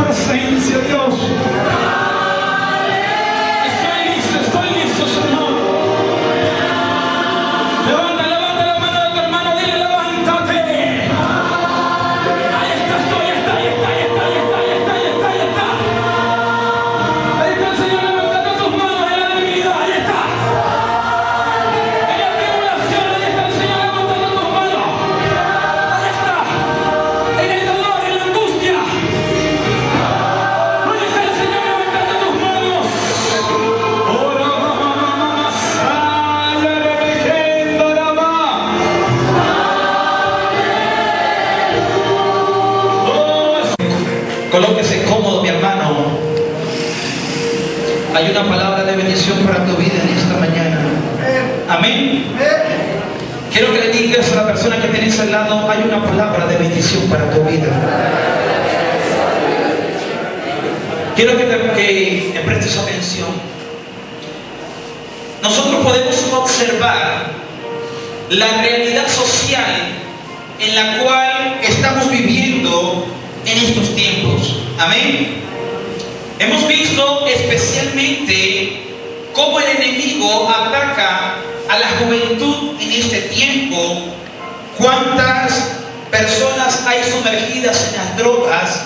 presencia, Dios. Estoy listo, Señor. Levanta la mano de tu hermano, dile, levántate. Ahí está. Ahí está el Señor levantando tus manos en la debilidad, ahí está. En la tribulación, ahí está el Señor levantando tus manos. Ahí está. En el dolor, en la angustia. Ahí está el Señor levantando tus manos. Ora, mamá, sale rebequendo, rama. Colóquese cómodo, mi hermano. Hay una palabra de bendición para tu vida en esta mañana. Amén. Quiero que le digas a la persona que tienes al lado, hay una palabra de bendición para tu vida. Quiero que me prestes atención. Nosotros podemos observar la realidad social en la cual estamos viviendo en estos tiempos. Amén. Hemos visto especialmente cómo el enemigo ataca a la juventud en este tiempo. Cuántas personas hay sumergidas en las drogas,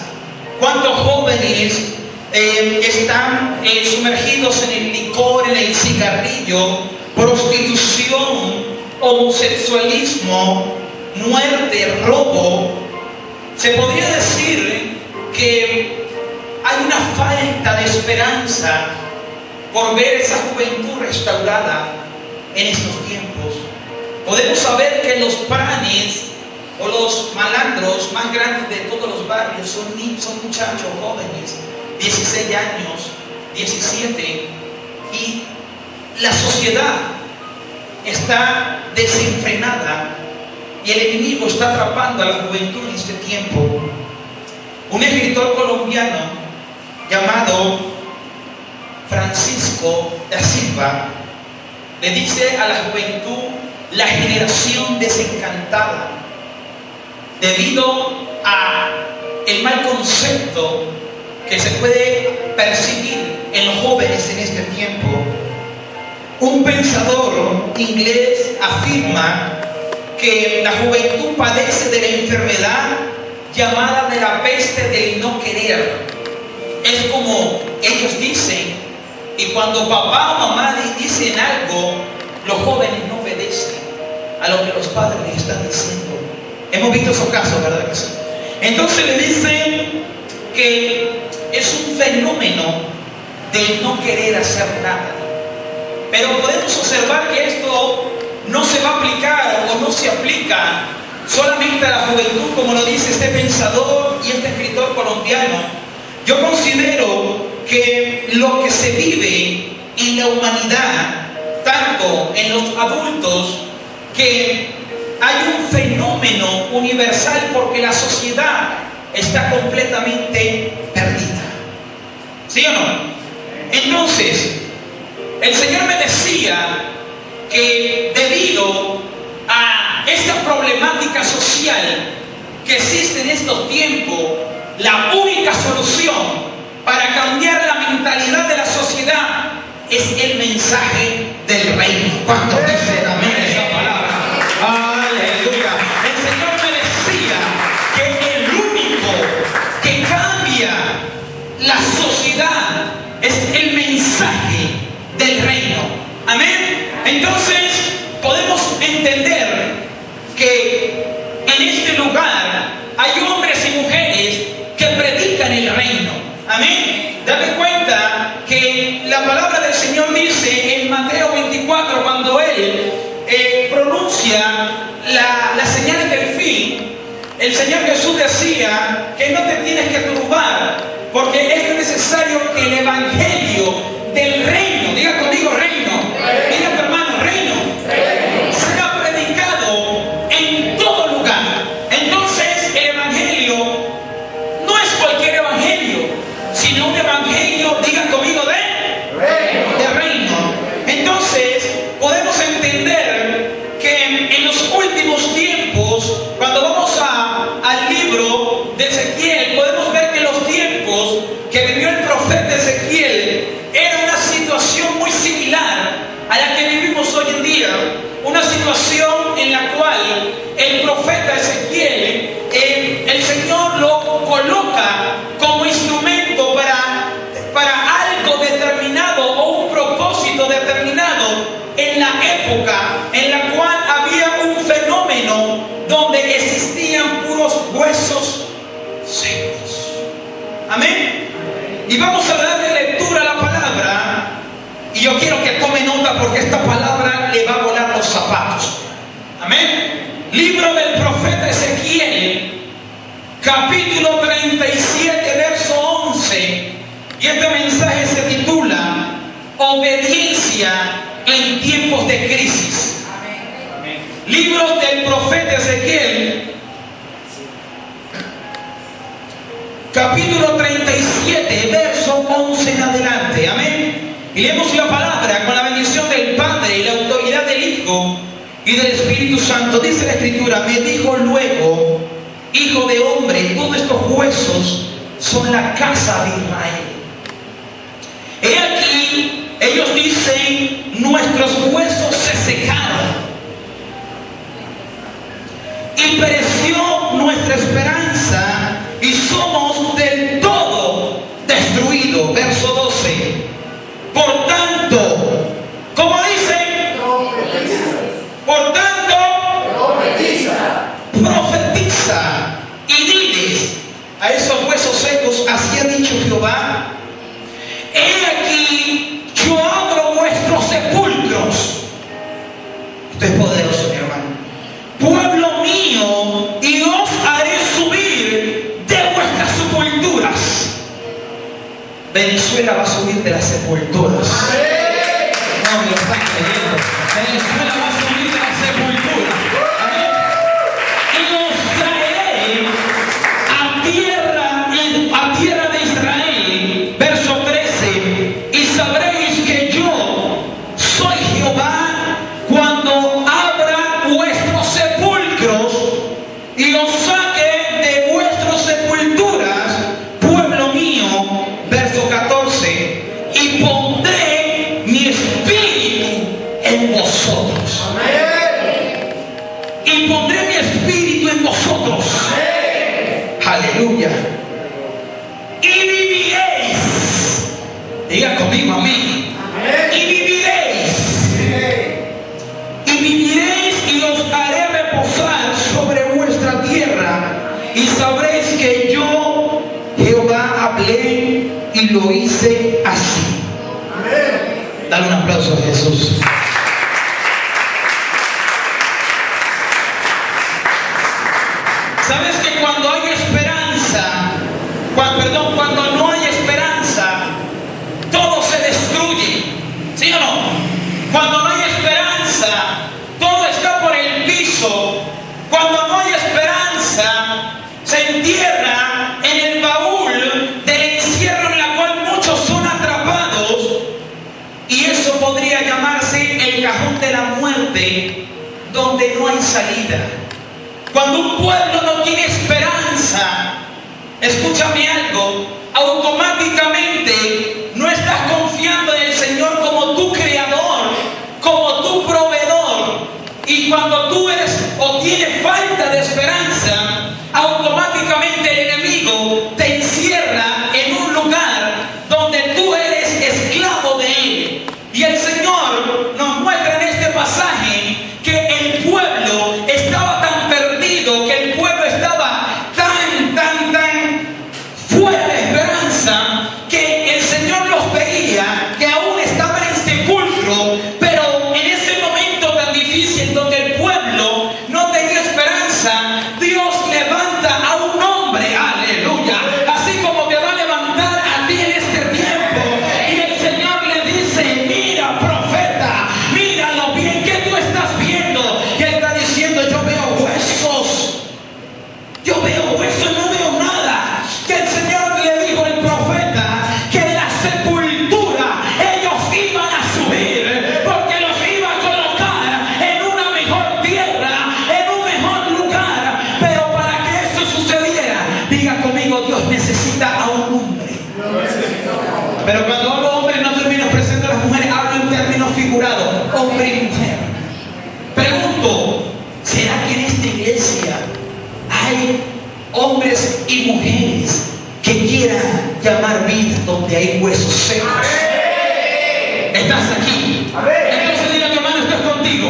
cuántos jóvenes están sumergidos en el licor, en el cigarrillo, prostitución, homosexualismo, muerte, robo. Se podría decir que hay una falta de esperanza por ver esa juventud restaurada en estos tiempos. Podemos saber que los pranes o los malandros más grandes de todos los barrios son muchachos jóvenes, 16 años, 17, y la sociedad está desenfrenada y el enemigo está atrapando a la juventud en este tiempo. Un escritor colombiano llamado Francisco da Silva le dice a la juventud la generación desencantada, debido a el mal concepto que se puede percibir en los jóvenes en este tiempo. Un pensador inglés afirma que la juventud padece de la enfermedad llamada de la peste del no querer. Es como ellos dicen, y cuando papá o mamá dicen algo, los jóvenes no obedecen a lo que los padres les están diciendo. Hemos visto esos casos, ¿verdad que sí? Entonces le dicen que es un fenómeno del no querer hacer nada. Pero podemos observar que esto no se va a aplicar o no se aplica solamente a la juventud, como lo dice este pensador y este escritor colombiano. Yo considero que lo que se vive en la humanidad, tanto en los adultos, que hay un fenómeno universal porque la sociedad está completamente perdida. ¿Sí o no? Entonces, el Señor me decía que debido a esta problemática social que existe en estos tiempos, la única solución para cambiar la mentalidad de la sociedad es el mensaje del reino. ¿Cuántos dicen amén a esa palabra? Aleluya. El Señor me decía que el único que cambia la sociedad es el mensaje del reino. Amén. Entonces podemos entender que en este lugar hay hombres y mujeres que predican el reino. Amén. Date cuenta que la palabra del Señor dice en Mateo 24, cuando Él pronuncia las señales del fin, el Señor Jesús decía que no te tienes que turbar, porque es necesario que el evangelio del reino, diga conmigo reino, diga tu hermano reino, sea predicado en todo lugar. Entonces el evangelio no es cualquier evangelio, sino un evangelio, digan conmigo, de reino. Entonces podemos entender que en los últimos tiempos, cuando vamos al libro de Ezequiel, podemos ver que los tiempos tiempos que vivió el profeta Ezequiel era una situación muy similar a la que vivimos hoy en día. Una situación en la cual el profeta Ezequiel, el Señor lo coloca como instrumento para algo determinado o un propósito determinado en la época en la cual había un fenómeno donde existían puros huesos secos. Amén. Y vamos a darle lectura a la palabra. Y yo quiero que tome nota porque esta palabra le va a volar los zapatos. Amén. Libro del profeta Ezequiel, capítulo 37, verso 11. Y este mensaje se titula Obediencia en tiempos de crisis. Amén. Libro del profeta Ezequiel, capítulo 37, verso 11 en adelante. Amén. Y leemos la palabra con la bendición del Padre y la autoridad del Hijo y del Espíritu Santo. Dice la Escritura: me dijo luego, hijo de hombre, todos estos huesos son la casa de Israel. He aquí, ellos dicen, nuestros huesos se secaron y pereció nuestra esperanza y somos del todo destruidos. Verso 12. Por tanto, ¿cómo dicen? Profetiza. Por tanto, profetiza y diles a esos huesos secos: así ha dicho Jehová, he aquí yo abro vuestros sepulcros. Esto es poderoso, mi hermano. Pueblo mío, y os haré subir de vuestras sepulturas. Venezuela va a subir de las sepulturas. No me lo están creyendo. Venezuela va a subir de las sepulturas. Y los traeré a tierra de Israel. Verso 13. Y sabréis que yo soy Jehová cuando abra vuestros sepulcros y os saque de vuestras sepulturas, pueblo mío. Verso 14. Y pondré mi espíritu en vosotros. Amén. Y pondré mi espíritu en vosotros. Amén. Aleluya. Y viviréis. Diga conmigo, amén. Amén. Y viviréis. Y viviréis y os haré reposar sobre vuestra tierra. Y sabréis que yo, Jehová, hablé y lo hice así. Amén. Dale un aplauso a Jesús. ¿Sabes que cuando hay esperanza, cuando no hay esperanza, todo se destruye? ¿Sí o no? Cuando no hay esperanza, todo está por el piso. Cuando no hay esperanza, se entierra en el baúl del encierro en la cual muchos son atrapados, y eso podría llamarse el cajón de la muerte, donde no hay salida. Cuando un pueblo no tiene esperanza, escúchame algo, automáticamente no estás confiando en el Señor como tu creador, como tu proveedor. Y cuando tú eres o tienes falta de esperanza, automáticamente el enemigo te encierra en un lugar donde tú eres esclavo de él. Y el Señor nos muestra en este pasaje que el pueblo estaba tan perdido, que el pueblo estaba tan fuera de esperanza, que el Señor los veía que aún estaban en sepulcro. Pero en ese momento tan difícil donde el pueblo no tenía esperanza, Dios levanta a un hombre, aleluya, así como te va a levantar a ti en este tiempo. Y el Señor le dice: mira, profeta, mira lo bien que tú estás viendo. Y él está diciendo: yo veo huesos, no veo nada. Que el Señor le dijo al profeta que de la sepultura ellos iban a subir, porque los iba a colocar en una mejor tierra, en un mejor lugar. Pero para que eso sucediera, diga conmigo, Dios necesita a un hombre. Pero cuando hablo hombre no termino presente a las mujeres, hablo en términos figurados, hombre y mujer. Pregunto, ¿será que en esta iglesia hay hombres y mujeres que quieran llamar vida donde hay huesos secos? ¿Estás aquí? Entonces dile a tu hermano, ¿estás contigo?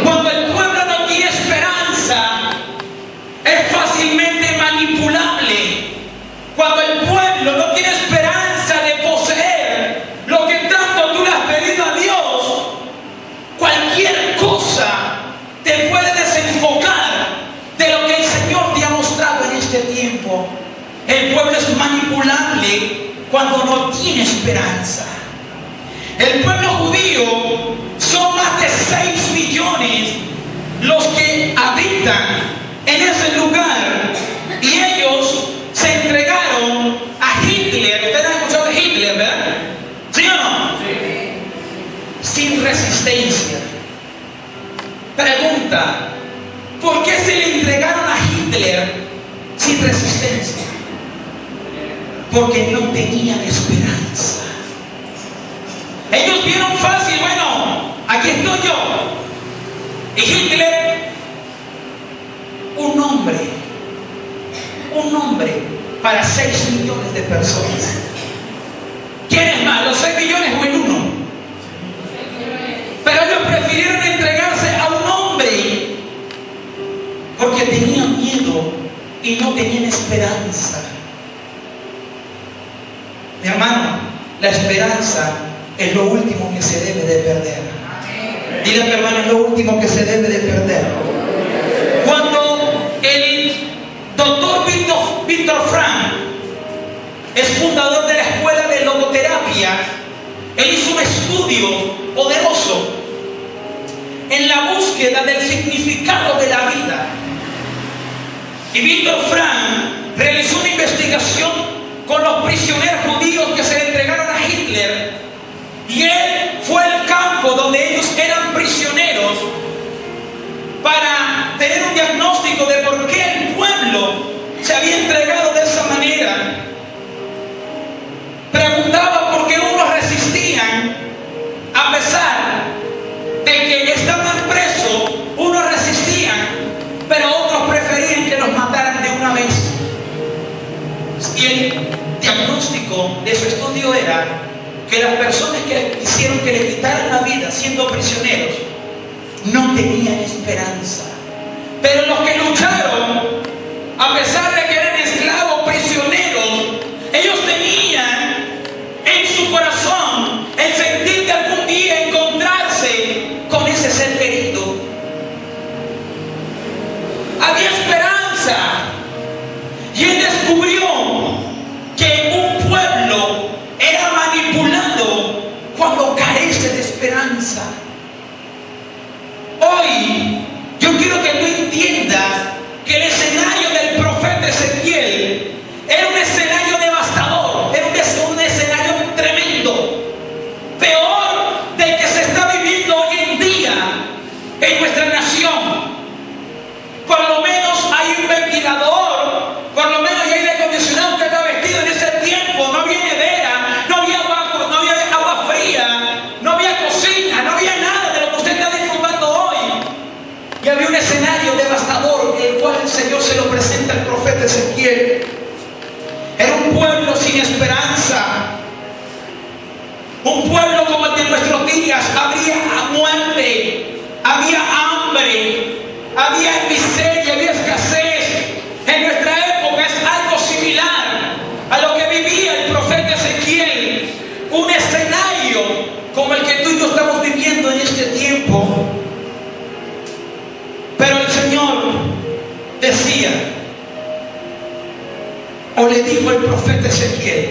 Cuando el pueblo no tiene esperanza, es fácilmente manipulable. Cuando el pueblo no tiene esperanza de poseer lo que tanto tú le has pedido a Dios, cualquier cosa te puede desenfocar de lo que el Señor te ha mostrado en este tiempo. El pueblo es manipulable cuando no tiene esperanza. El pueblo judío son más de 6 millones los que habitan en ese lugar, y ellos se entregaron a Hitler. Ustedes han escuchado de Hitler, ¿verdad? ¿Sí o no? Sí. Sin resistencia. Pregunta, ¿por qué se le entregaron a Hitler sin resistencia? Porque no tenían esperanza. Ellos vieron fácil, bueno, aquí estoy yo. Y Hitler, un hombre para 6 millones de personas. ¿Quién es más, los 6 millones o el 1? Pero ellos prefirieron entregarse a un hombre porque tenían miedo y no tenían esperanza. Mi hermano, la esperanza es lo último que se debe de perder. Dile a mi hermano, es lo último que se debe de perder. Cuando el doctor Víctor Frank es fundador de la escuela de logoterapia, él hizo un estudio poderoso en la búsqueda del significado de la vida. Y Víctor Frank realizó una investigación con los prisioneros judíos que se le entregaron a Hitler. Y él fue al campo donde ellos eran prisioneros para tener un diagnóstico de por qué el pueblo se había entregado de esa manera. Preguntaba por qué unos resistían a pesar de que estaban presos, unos resistían, pero otros preferían que los mataran de una vez. Y el diagnóstico de su estudio era que las personas que quisieron que le quitaran la vida siendo prisioneros no tenían esperanza. Pero los que lucharon, a pesar de que eran esclavos, prisioneros, ellos tenían en su corazón el sentir de algún día encontrarse con ese ser querido. Había esperanza. Y él descubrió que un pueblo era manipulado cuando carece de esperanza. Hoy yo quiero que tú entiendas que el escenario del profeta Ezequiel era un escenario devastador, era un escenario tremendo, peor del que se está viviendo hoy en día en nuestra nación. Por lo menos hay un ventilador, por lo menos hay aire acondicionado que está vestido en ese tiempo. No había nevera, no había agua fría, no había cocina, no había nada de lo que usted está disfrutando hoy. Y había un escenario devastador, el cual el Señor se lo presenta al profeta Ezequiel. Era un pueblo sin esperanza, un pueblo como el de nuestros días. Había muerte, había hambre, había miseria, había escasez. En nuestra época es algo similar a lo que vivía el profeta Ezequiel, un escenario como el que tú y yo estamos viviendo en este tiempo. Pero el Señor decía, o le dijo el profeta Ezequiel,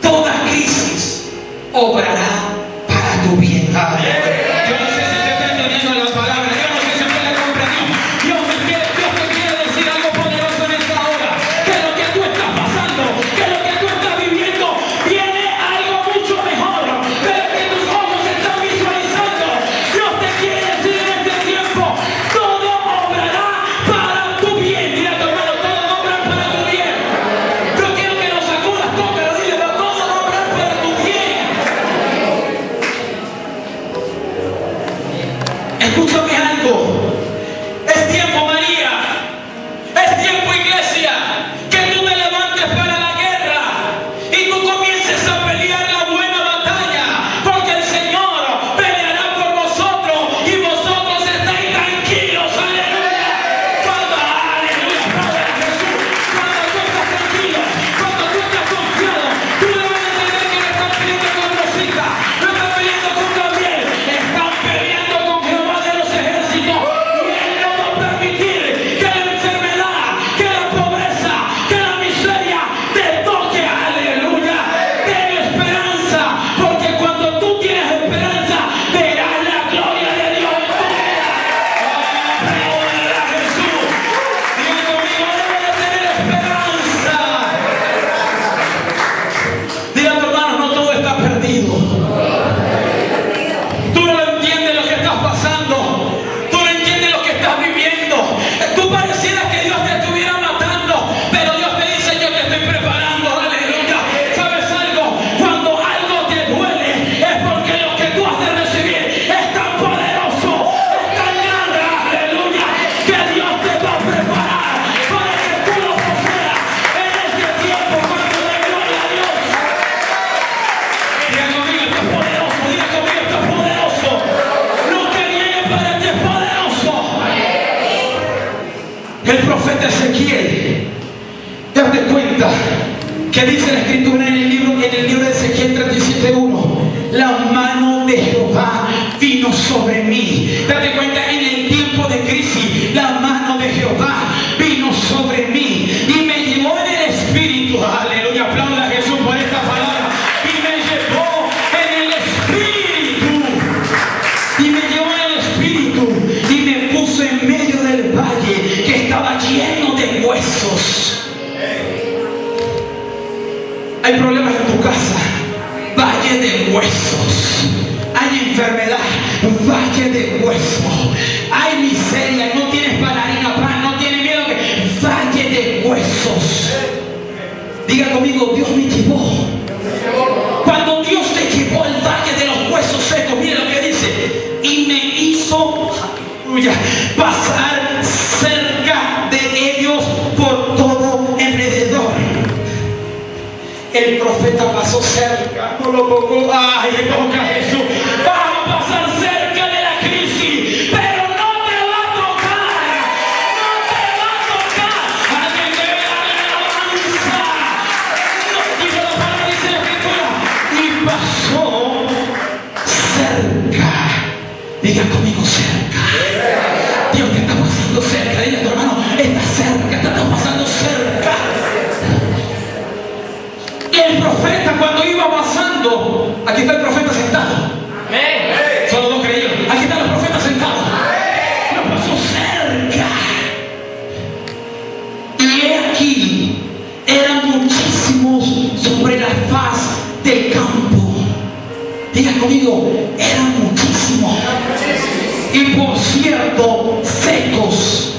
toda crisis obrará para tu bien. Yo no sé si te está entendiendo la palabra, yo no sé si usted la comprendió. Dios te quiere decir algo poderoso en esta hora, que lo que tú estás pasando, que lo que tú estás viviendo, viene algo mucho mejor, pero que tus ojos están visualizando. Dios te quiere decir en este tiempo, todo obrará para tu bien. Mira tu hermano, todo obra para tu bien. Yo quiero que lo sacudas tú, pero dile, todo obra ¿Qué dice la escritura en el libro de Ezequiel 37:1? La mano de Jehová vino sobre mí. Date cuenta, en el tiempo de crisis, la mano de Jehová vino sobre mí y me llevó en el espíritu. Aleluya, aplauda a Jesús por esta palabra. Y me llevó en el espíritu. Y me llevó en el espíritu y me puso en medio del valle que estaba lleno de huesos. Hay problemas en tu casa, valle de huesos. Hay enfermedad, valle de huesos. Hay miseria, no tienes pan, harina, pan, no tienes miedo, valle de huesos. Diga conmigo, Dios me llevó. Cuando Dios te llevó al valle de los huesos secos, mira lo que dice, y me hizo, aleluya, pasar cerca de ellos por todo alrededor. El profeta pasó cerca, no lo tocó. Ay, le toca a Jesús. Vamos a pasar cerca de la crisis, pero no te va a tocar. No te va a tocar. Alguien debe darle alabanza. No, dice la palabra, dice la escritura. Y pasó cerca. Diga conmigo, cerca. Dios te está pasando cerca. Dile a tu hermano, está cerca, te está pasando cerca. El profeta, cuando iba pasando, aquí está el profeta sentado. Solo dos creyeron. Aquí están los profetas sentados. Lo pasó cerca. Y he aquí, eran muchísimos sobre la faz del campo. Diga conmigo, eran muchísimos. Y por cierto, secos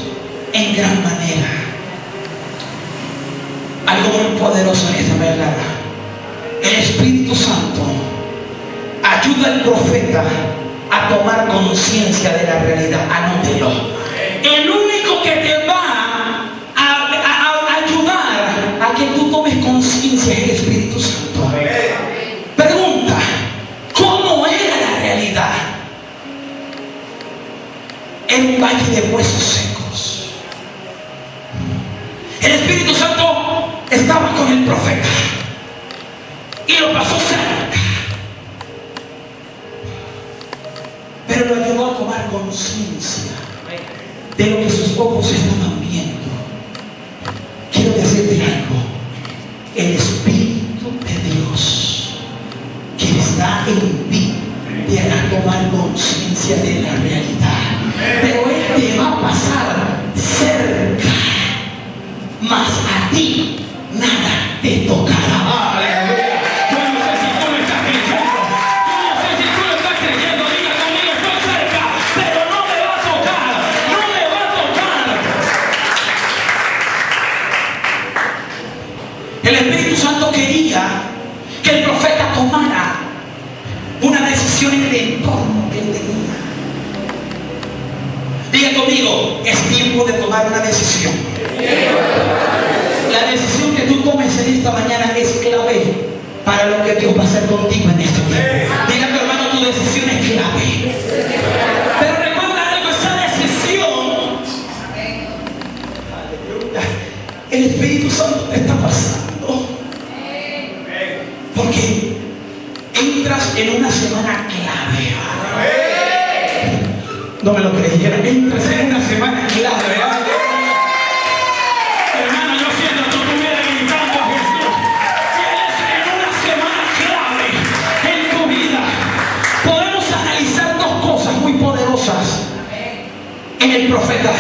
en gran manera. Algo muy poderoso en esta verdad. El Espíritu Santo ayuda al profeta a tomar conciencia de la realidad. Anótelo. El único que te va a ayudar a que tú tomes conciencia es el Espíritu Santo. Pregunta, ¿cómo era la realidad? En un valle de huesos secos. El Espíritu Santo estaba con el profeta y lo pasó cerca, pero lo ayudó a tomar conciencia de lo que sus ojos estaban viendo. Quiero decirte algo, el Espíritu de Dios que está en ti te hará tomar conciencia de la realidad, pero Él te va a pasar cerca, mas a ti nada te tocará. Aleluya. Yo no sé si tú lo estás creyendo. Yo no sé si tú lo estás creyendo. Diga conmigo, estoy cerca, pero no me va a tocar. No me va a tocar. El Espíritu Santo quería que el profeta tomara una decisión en el entorno que él tenía. Diga conmigo, es tiempo de tomar una decisión. La decisión que tú tomes en esta mañana es clave para lo que Dios va a hacer contigo en este tiempo. Diga a tu hermano, tu decisión es clave. Pero recuerda algo, esa decisión, el Espíritu Santo te está pasando. Porque entras en una semana clave. No me lo creyeron. Entras en una semana clave. Hermano, yo siento que tú estuvieras gritando a Jesús. Tienes en una semana clave en tu vida. Podemos analizar dos cosas muy poderosas en el profeta.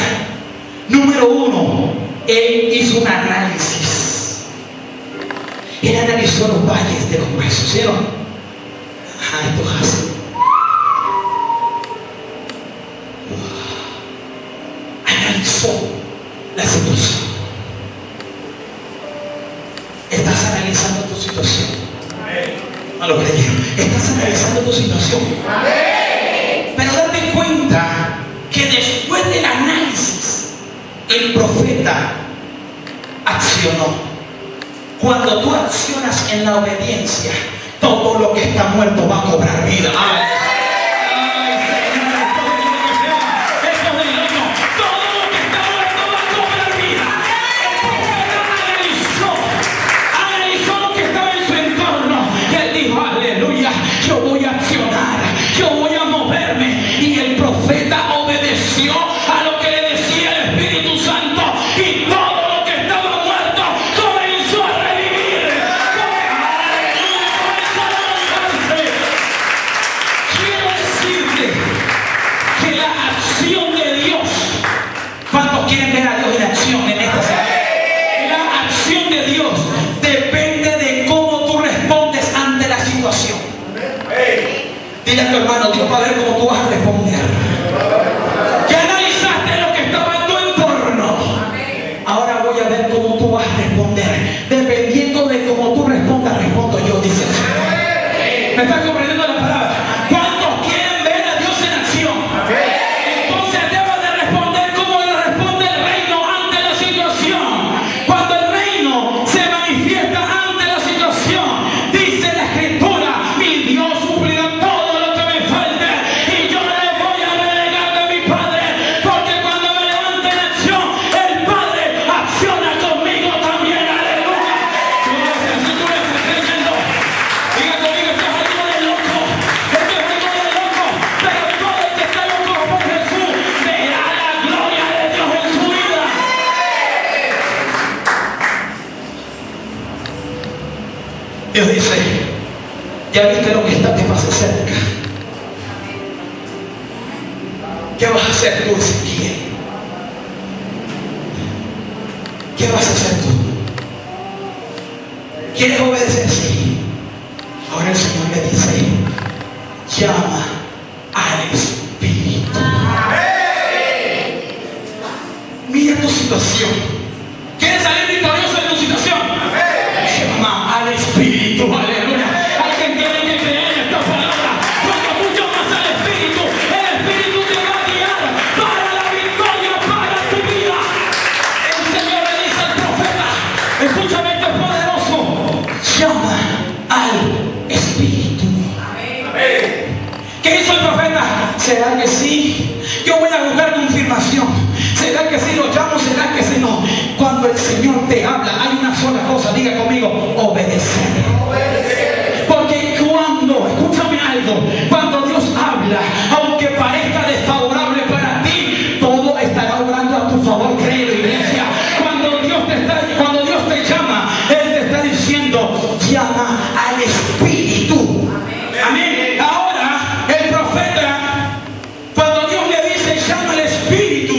Número uno, él hizo un análisis. Él analizó los valles de los huesos, ¿sí o no? Esto es así. Analizó la situación. Estás analizando tu situación. No lo creyeron. Estás analizando tu situación. Pero date cuenta que después del análisis, el profeta accionó. Cuando tú accionas en la obediencia, todo lo que está muerto va a cobrar vida. Analizó a tu hermano, Dios va a ver cómo tú vas a responder. Ya analizaste lo que estaba en tu entorno. Ahora voy a ver cómo tú vas a responder. Dependiendo de cómo tú respondas, respondo yo, dice el Señor. ¿Me estás comprendiendo la palabra? ¿Cuántos quieren ver a Dios en acción? Entonces debes de responder como le responde el reino ante la situación. Cuando el reino se manifiesta ante la situación, dice la Escritura: mi Dios suplirá todo lo que me falte, y yo le voy a relegar de mi Padre, porque cuando me levante en acción, el Padre acciona conmigo también. Aleluya. Yo no sé si tú me estás creyendo. Diga conmigo, esto es algo de loco. Esto es algo de loco. Pero todo el que está loco por Jesús verá la gloria de Dios en su vida. Dios dice: ya viste lo que está te pasa cerca. ¿Qué vas a hacer tú, Ezequiel? ¿Qué vas a hacer tú? ¿Quieres obedecer? Sí. Ahora el Señor le dice: llama al Espíritu. Mira tu situación. ¿Quieres salir victorioso de tu situación? Llama al Espíritu. Aleluya. Alguien tiene que creer en esta palabra. Cuando tú llamas al Espíritu, el Espíritu te va a guiar para la victoria, para tu vida. El Señor le dice al profeta: escúchame, esto es poderoso. Llama al Espíritu. ¿Qué hizo el profeta? ¿Será que sí? Yo voy a buscar confirmación. ¿Será que sí lo llamo? ¿Será que sí no? Cuando el Señor te habla, hay una sola cosa. Diga conmigo: obedecer. Porque cuando, escúchame algo, cuando Dios habla, aunque parezca desfavorable para ti, todo estará obrando a tu favor. Créelo, iglesia. Cuando Dios te llama, Él te está diciendo: llama al Espíritu. Amén. Ahora, el profeta, cuando Dios le dice llama al Espíritu,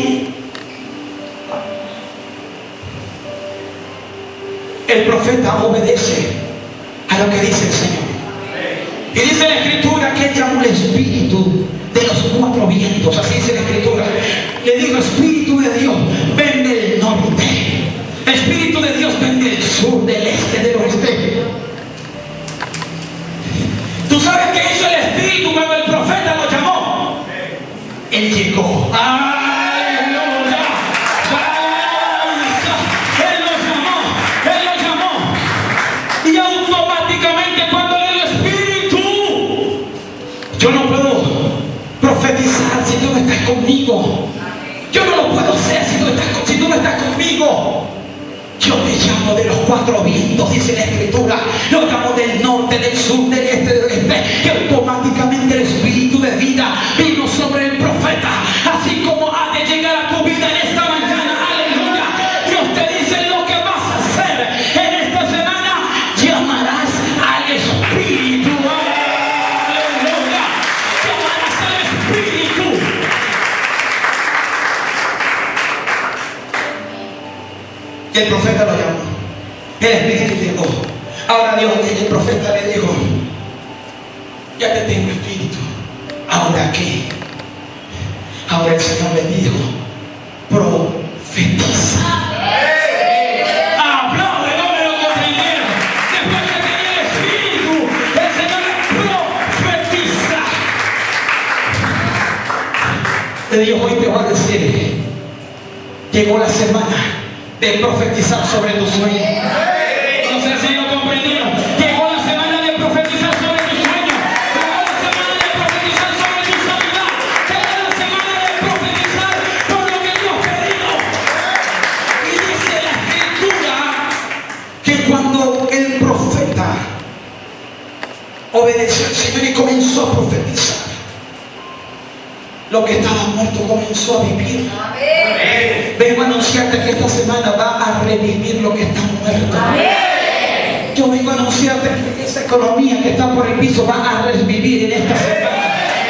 el profeta obedece a lo que dice el Señor. Y dice la Escritura que Él llamó al Espíritu de los cuatro vientos. Así dice la Escritura. Le digo: Espíritu de Dios, ven del norte. Espíritu de Dios, ven del sur, del este, del oeste. ¿Tú sabes qué hizo el Espíritu cuando el profeta lo llamó? Él llegó. ¡Aleluya! Él lo llamó. Y automáticamente cuando el Espíritu, yo no puedo profetizar si tú no estás conmigo. Yo no lo puedo hacer si tú no estás conmigo. Yo te llamo de los cuatro vientos, dice la Escritura. Lo llamo del norte, del sur, del este, del oeste. Y automáticamente el Espíritu de vida vino sobre el profeta. Así como ha de llegar a tu vida en esta mañana. Aleluya. Dios te dice lo que vas a hacer en esta semana. Llamarás al Espíritu. Aleluya. Llamarás al Espíritu. Y el profeta lo llamó. El Espíritu llegó. Ahora Dios, el profeta le dijo: ya te tengo, Espíritu. ¿Ahora qué? Ahora el Señor le dijo: profetiza. Aplaude, no me lo comprendieron. Después de tener el Espíritu, el Señor le profetiza. Le dijo: hoy te voy a decir, llegó la semana de profetizar sobre tu sueño. No sé si lo comprendieron. Llegó la semana de profetizar sobre tu sueño. Llegó la semana de profetizar sobre tu sanidad. Llegó la semana de profetizar por lo que Dios ha pedido. Y dice la Escritura que cuando el profeta obedeció al Señor y comenzó a profetizar, lo que estaba muerto comenzó a vivir. Vengo a anunciarte que esta semana va a revivir lo que está muerto. Yo vengo a anunciarte que esa economía que está por el piso va a revivir en esta semana.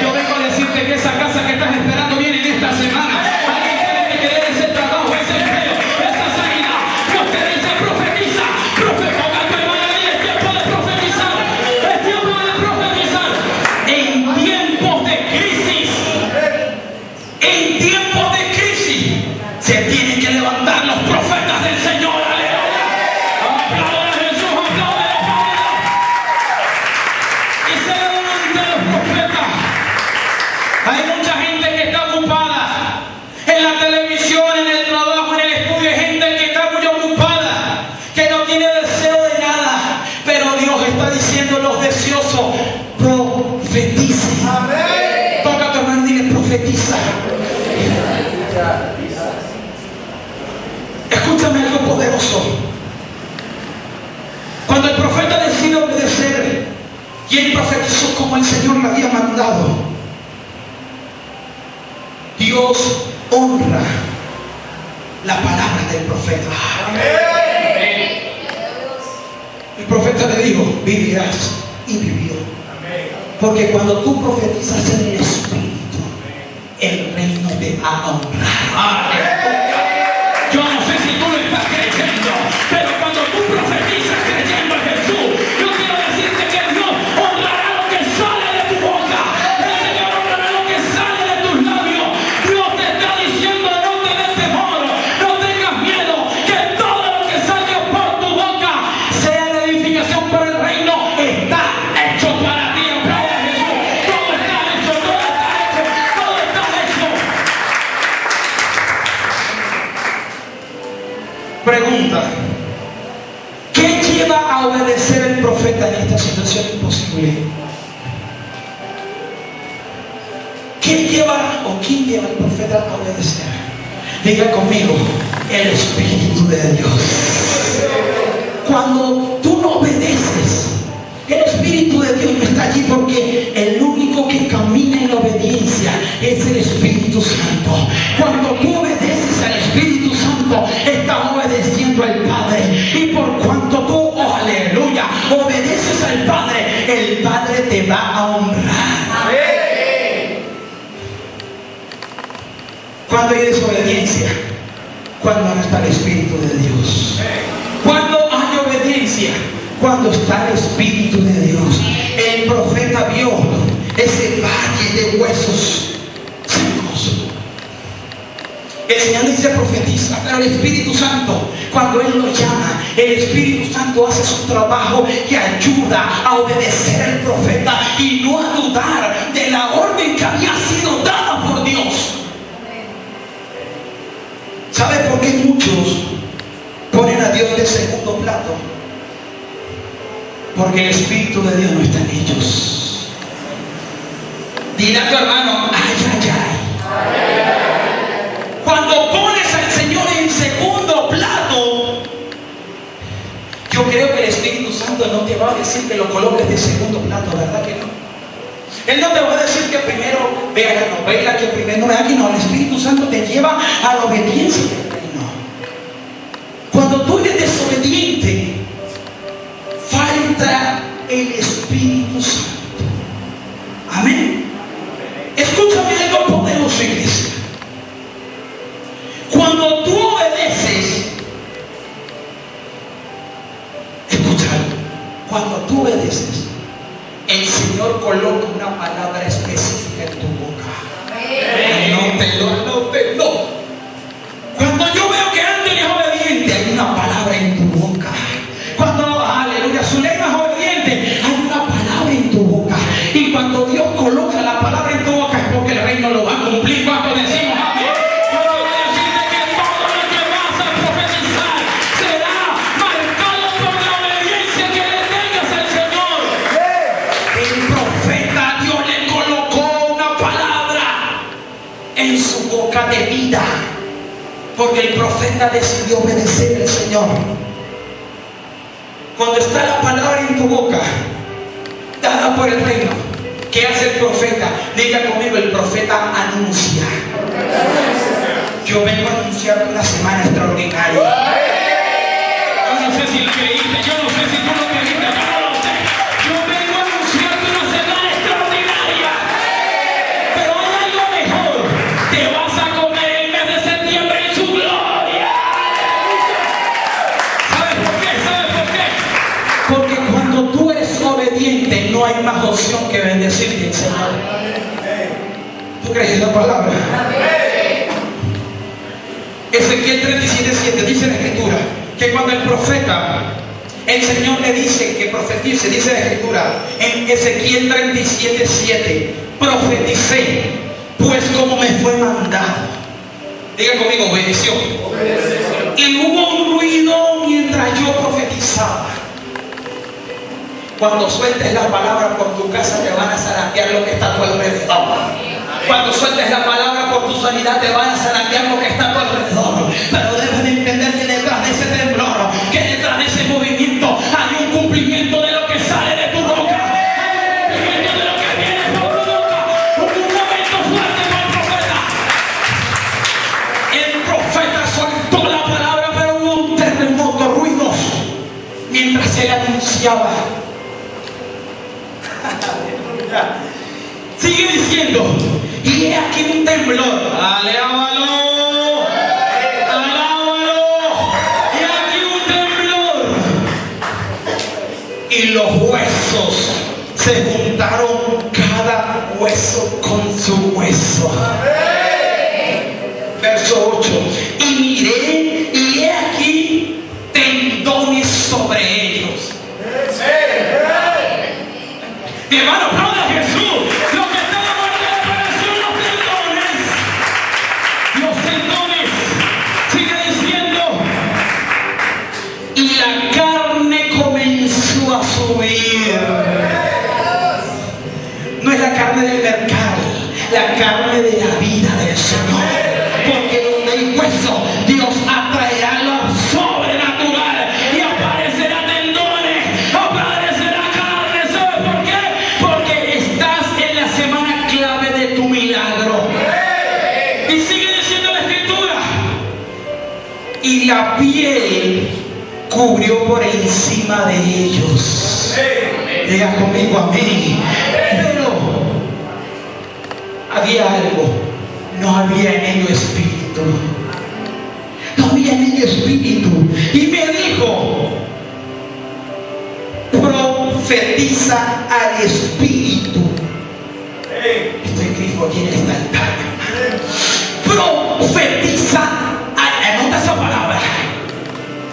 Yo vengo a decirte que esa casa que estás esperando viene en esta semana. Alguien tiene que querer ese trabajo, ese empleo, esa sanidad. Dios te dice: profetiza. Ponga tu hermana y es tiempo de profetizar. Es tiempo de profetizar. En tiempo Cuando el profeta decide obedecer y él profetizó como el Señor le había mandado, Dios honra la palabra del profeta. El profeta le dijo: vivirás, y vivió. Porque cuando tú profetizas en el Espíritu, el reino te va a honrar. Yo no sé si tú lo estás creyendo, pero cuando tú profetizas creyendo en Jesús, yo quiero decirte que Dios honrará lo que sale de tu boca. El Señor honrará lo que sale de tus labios. Dios te está diciendo: no tengas temor, no tengas miedo, que todo lo que salga por tu boca sea de edificación para el reino. Está hecho para ti. Aplauda a Jesús. Todo está hecho, todo está hecho, todo está hecho. Pregunta: ¿qué lleva a obedecer el profeta en esta situación imposible? ¿Quién lleva al profeta a obedecer? Diga conmigo: el Espíritu de Dios. Cuando tú no obedeces, el Espíritu de Dios no está allí, porque el único que camina en la obediencia es el Espíritu Santo. Cuando tú obedeces al Espíritu Santo, estás obedeciendo al Padre. Y por cuanto tú, oh aleluya, obedeces al Padre, el Padre te va a honrar. Cuando hay desobediencia, cuando no está el Espíritu de Dios. Cuando hay obediencia, cuando está el Espíritu de Dios. El profeta vio ese valle de huesos secos. El Señor dice: profetiza. Pero el Espíritu Santo, cuando Él lo llama, el Espíritu Santo hace su trabajo y ayuda a obedecer al profeta y no a dudar de la orden que había sido dada por Dios. ¿Sabe por qué muchos ponen a Dios de segundo plato? Porque el Espíritu de Dios no está en ellos. Dile a tu hermano: ay, ay, ay. Cuando pones al Señor en segundo plato, yo creo que el Espíritu Santo no te va a decir que lo coloques de segundo plato, ¿verdad que no? Él no te va a decir que primero vea la novela, que primero vea aquí. No, el Espíritu Santo te lleva a la obediencia del reino. Cuando tú eres desobediente, falta el Espíritu Santo. Amén. Escúchame algo poderoso, iglesia. Cuando tú obedeces, escúchalo, cuando tú obedeces, el Señor coloca una palabra específica en tu boca. Anótelo. Cuando yo veo que Anthony es obediente, hay una palabra en tu boca. Cuando, aleluya, Zulema es obediente, hay una palabra en tu boca. Y cuando Dios coloca la palabra en tu boca, es porque el reino lo va a cumplir. Cuando decimos amén, yo quiero decirte que todo lo que vas a profetizar será marcado por la obediencia que le tengas al Señor. El profeta, Dios le colocó una palabra en su boca de vida, porque el profeta decidió obedecer al Señor. Cuando está la palabra en tu boca, dada por el reino, ¿qué hace el profeta? Diga conmigo: el profeta anuncia. Yo vengo a anunciar una semana extraordinaria. Yo no sé si lo creíste, yo no sé si tú lo creíste, yo no lo sé. Yo vengo a anunciarte una semana extraordinaria. Pero hay algo mejor: te vas a comer el mes de septiembre en su gloria. ¿Sabes por qué? ¿Sabes por qué? Porque cuando tú eres obediente, no hay más opción que bendecirte, Señor. ¿Tú crees en la palabra? Ezequiel 37:7 dice la Escritura que cuando el profeta, el Señor le dice que profetice, dice la Escritura en Ezequiel 37:7: profeticé, pues como me fue mandado. Diga conmigo: obedeció. Y hubo un ruido mientras yo profetizaba. Cuando sueltes la palabra por tu casa, te van a zarandear lo que está a tu alrededor. Cuando sueltes la palabra por tu sanidad, te van a zarandear lo que está a tu alrededor. Pero debes de entender que detrás de ese temblor, que detrás de ese movimiento, hay un anunciaba. Sigue diciendo, y he aquí un temblor. Alábalo, alábalo. Y aquí un temblor. Y los huesos se juntaron, cada hueso con su hueso. Verso 8. Y miré, y he aquí tendones sobre ellos. Mi hermano, aplauda a Jesús. Lo que estaba muerto de operación, los tendones. Sigue diciendo. Y la carne comenzó a subir. No es la carne del mercado, la carne de la vida del Señor. Porque donde hay hueso, Dios atraerá lo sobrenatural y aparecerá tendones, aparecerá carne. ¿Sabes por qué? Porque estás en la semana clave de tu milagro. Y sigue diciendo la Escritura. Y la piel cubrió por encima de ellos. Diga conmigo amén. Pero había algo. No había en ellos espíritu. No había en ellos espíritu. Y me dijo, profetiza al espíritu. Estoy grifo aquí en esta altar. Profetiza, anota esa palabra,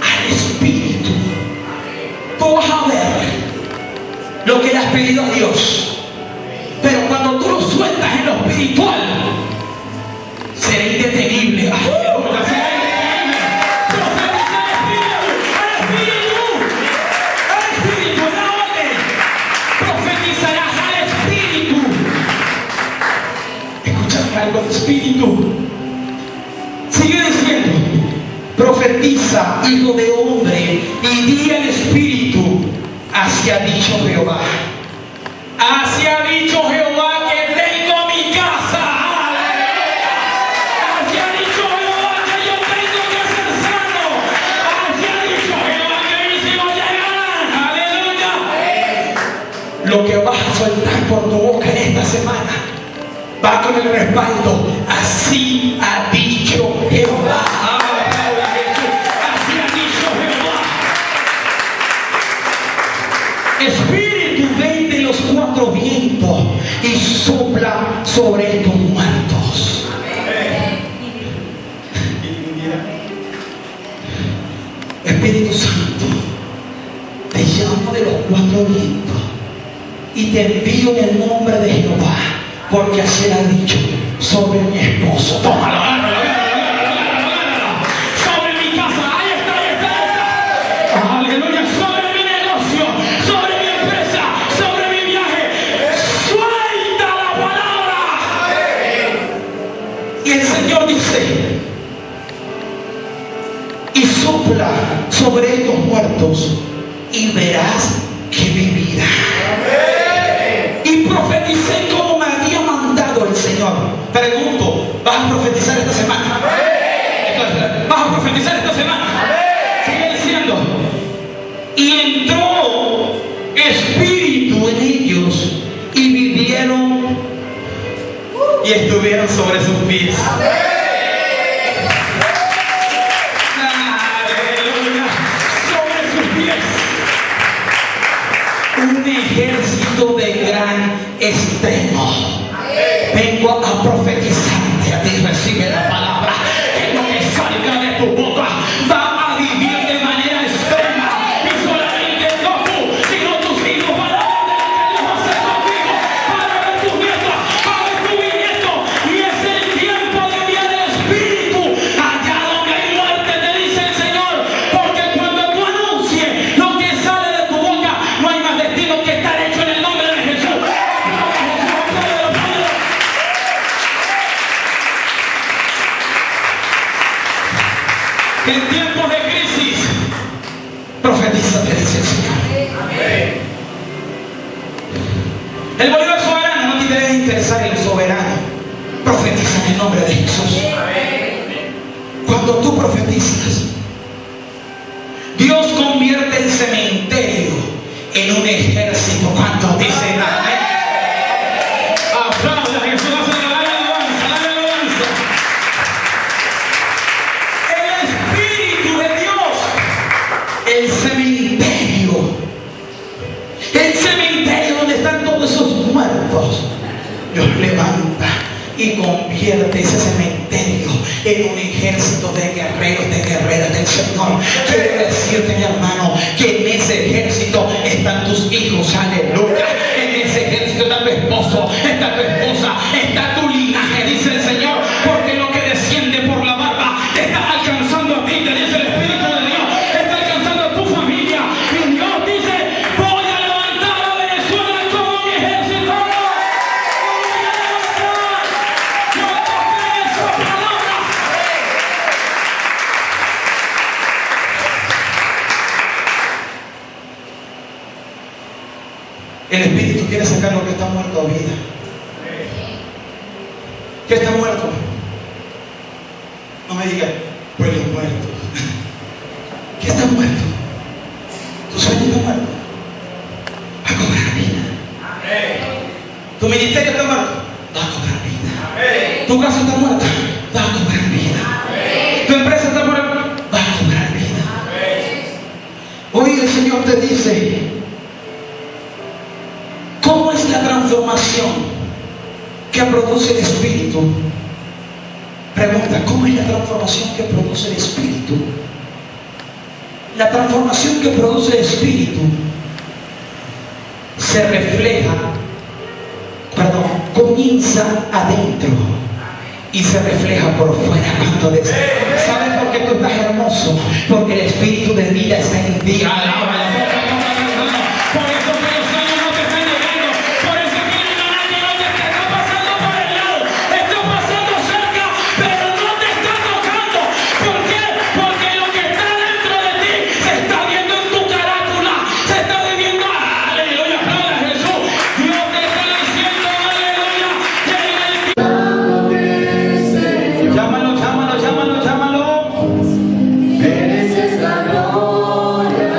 al espíritu. Tú vas a ver lo que le has pedido a Dios. Pero cuando tú lo sueltas en lo espiritual, será indetenible. Aleluya, será indetenible. Profetiza al espíritu, al espíritu, la orden. Profetizarás al espíritu. Escúchame algo del espíritu. Sigue diciendo, profetiza, hijo de hombre, y di al espíritu, así ha dicho Jehová. Así ha dicho Jehová que tengo mi casa. Así ha dicho Jehová que yo tengo que ser sano. Así ha dicho Jehová que mis hijos llegarán. Aleluya. Lo que vas a soltar por tu boca en esta semana va con el respaldo. Así ha dicho Jehová. Así ha dicho Jehová. Espíritu, ven de los cuatro vientos y sopla sobre estos muertos. Espíritu Santo, te llamo de los cuatro vientos y te envío en el nombre de Jehová, porque así ha dicho sobre mi esposo. Tómalo. Sobre mi casa. Ahí está. Aleluya. Sobre mi negocio, sobre mi empresa, sobre mi viaje. Suelta la palabra. Y el Señor dice, y sopla sobre estos muertos y verás que vivirá. Y profeticé como me había mandado el Señor. Pregunto, ¿vas a profetizar esta semana? ¿Vas a profetizar esta semana? Sigue diciendo. Y entró espíritu en ellos y vivieron y estuvieron sobre sus pies. Aleluya. Sobre sus pies. Un ejército de gran extremo. Vengo a profetizarte a ti. Recibe la palabra. Que lo que salga de tu boca va a vivir de manera extrema. Y solamente no tú, sino tus hijos van a ver lo que Dios va a hacer contigo. Para ver tus nietos, para ver tu bisnieto. Y es el tiempo de enviar el Espíritu allá donde hay muerte, te dice el Señor. Porque cuando tú anuncies lo que sale de tu boca, no hay más destino que estar hecho en el nombre de Jesús. En tiempos de crisis, profetiza, te dice el Señor. Amén. El Bolívar soberano, no te debe interesar el soberano. Profetiza en el nombre de Jesús. Amén. Cuando tú profetizas, Dios convierte el cementerio muertos, los levanta y convierte ese cementerio en un ejército de guerreros, de guerreras del Señor. Quiero decirte, mi hermano, que en ese ejército están tus hijos, aleluya. En ese ejército está tu esposo, está tu esposa, está tu linaje, dice el Señor, porque lo que desciende por la barba te está alcanzando a ti, te dice el Espíritu de Dios, está alcanzando a tu familia. Y Dios dice: voy a levantar a Venezuela como mi ejército. El Espíritu quiere sacar lo que está muerto a vida. ¿Qué está muerto? No me digas, pues los muertos. ¿Qué está muerto? Tu sueño está muerto. Va a cobrar vida. Tu ministerio está muerto. Va a cobrar vida. Tu casa está muerta. Va a cobrar vida. Tu empresa está muerta. Va a cobrar vida. Hoy el Señor te dice: ¿cómo es la transformación que produce el Espíritu? Pregunta: ¿cómo es la transformación que produce el Espíritu? La transformación que produce el Espíritu se refleja, comienza adentro y se refleja por fuera cuando desea. ¿Sabes por qué tú estás hermoso? Porque el Espíritu de vida está en ti. Llámalo. Mereces la gloria.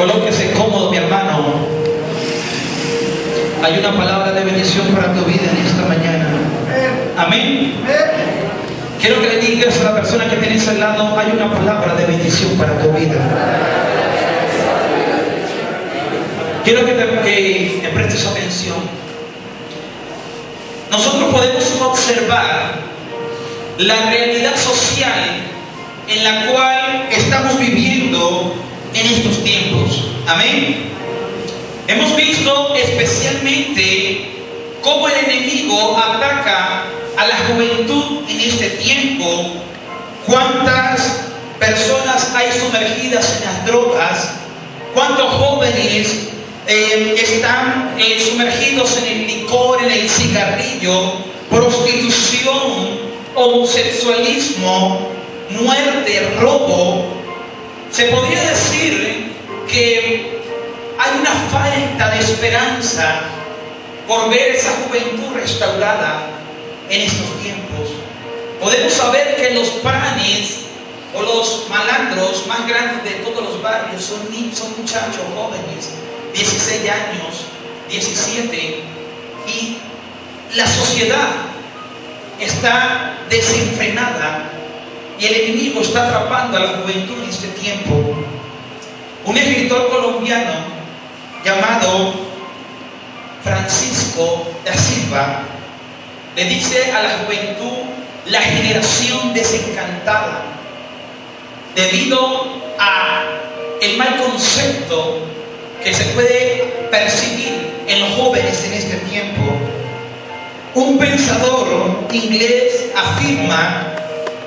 Colóquese cómodo, mi hermano. Hay una palabra de bendición para tu vida en esta mañana. Amén. Quiero que le digas a la persona que tienes al lado, hay una palabra de bendición para tu vida. Quiero que me prestes atención. Nosotros podemos observar la realidad social en la cual estamos viviendo en estos tiempos. Amén. Hemos visto especialmente cómo el enemigo ataca a la juventud en este tiempo. Cuántas personas hay sumergidas en las drogas, cuántos jóvenes están sumergidos en el licor, en el cigarrillo, prostitución, homosexualismo, muerte, robo. Se podría decir que hay una falta de esperanza por ver esa juventud restaurada en estos tiempos. Podemos saber que los pranes o los malandros más grandes de todos los barrios son muchachos jóvenes, 16 años, 17, y la sociedad está desenfrenada y el enemigo está atrapando a la juventud en este tiempo. Un escritor colombiano llamado Francisco da Silva le dice a la juventud la generación desencantada, debido a el mal concepto que se puede percibir en los jóvenes en este tiempo. Un pensador inglés afirma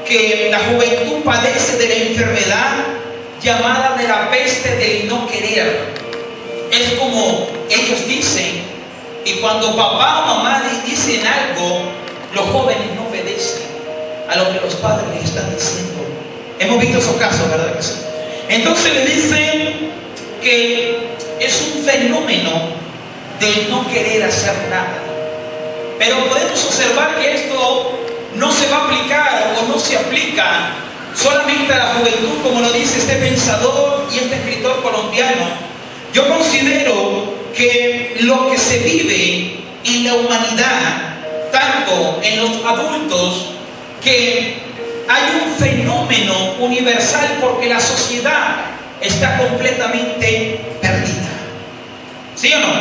que la juventud padece de la enfermedad llamada de la peste del no querer. Es como ellos dicen, y cuando papá o mamá les dicen algo, los jóvenes no obedecen a lo que los padres les están diciendo. Hemos visto esos casos, ¿verdad que sí? Entonces le dicen que es un fenómeno de no querer hacer nada. Pero podemos observar que esto no se va a aplicar o no se aplica solamente a la juventud, como lo dice este pensador y este escritor colombiano. Yo considero que lo que se vive en la humanidad, tanto en los adultos, que hay un fenómeno universal porque la sociedad está completamente perdida. ¿Sí o no?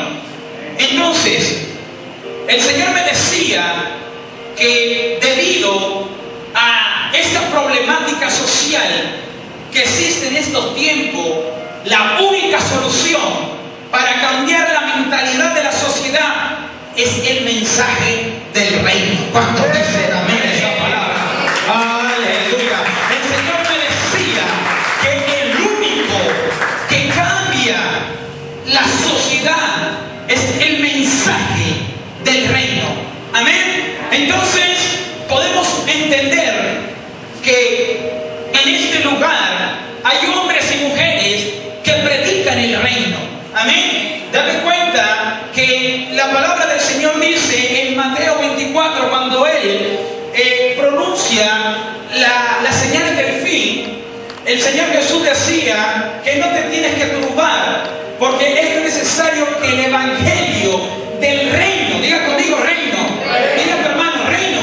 Entonces, el Señor me decía que debido a esta problemática social que existe en estos tiempos, la única solución para cambiar la mentalidad de la sociedad es el mensaje del reino. ¿Cuántos dicen amén a esa palabra? Aleluya. El Señor me decía que el único que cambia la sociedad es el mensaje del reino. Amén. Entonces podemos entender que en este lugar hay hombres y mujeres que predican el reino. Amén. Date cuenta que la palabra del Señor dice en Mateo 24, cuando Él pronuncia las señales del fin, el Señor Jesús decía que no te tienes que turbar, porque es necesario que el evangelio del reino, diga conmigo reino, diga tu hermano reino,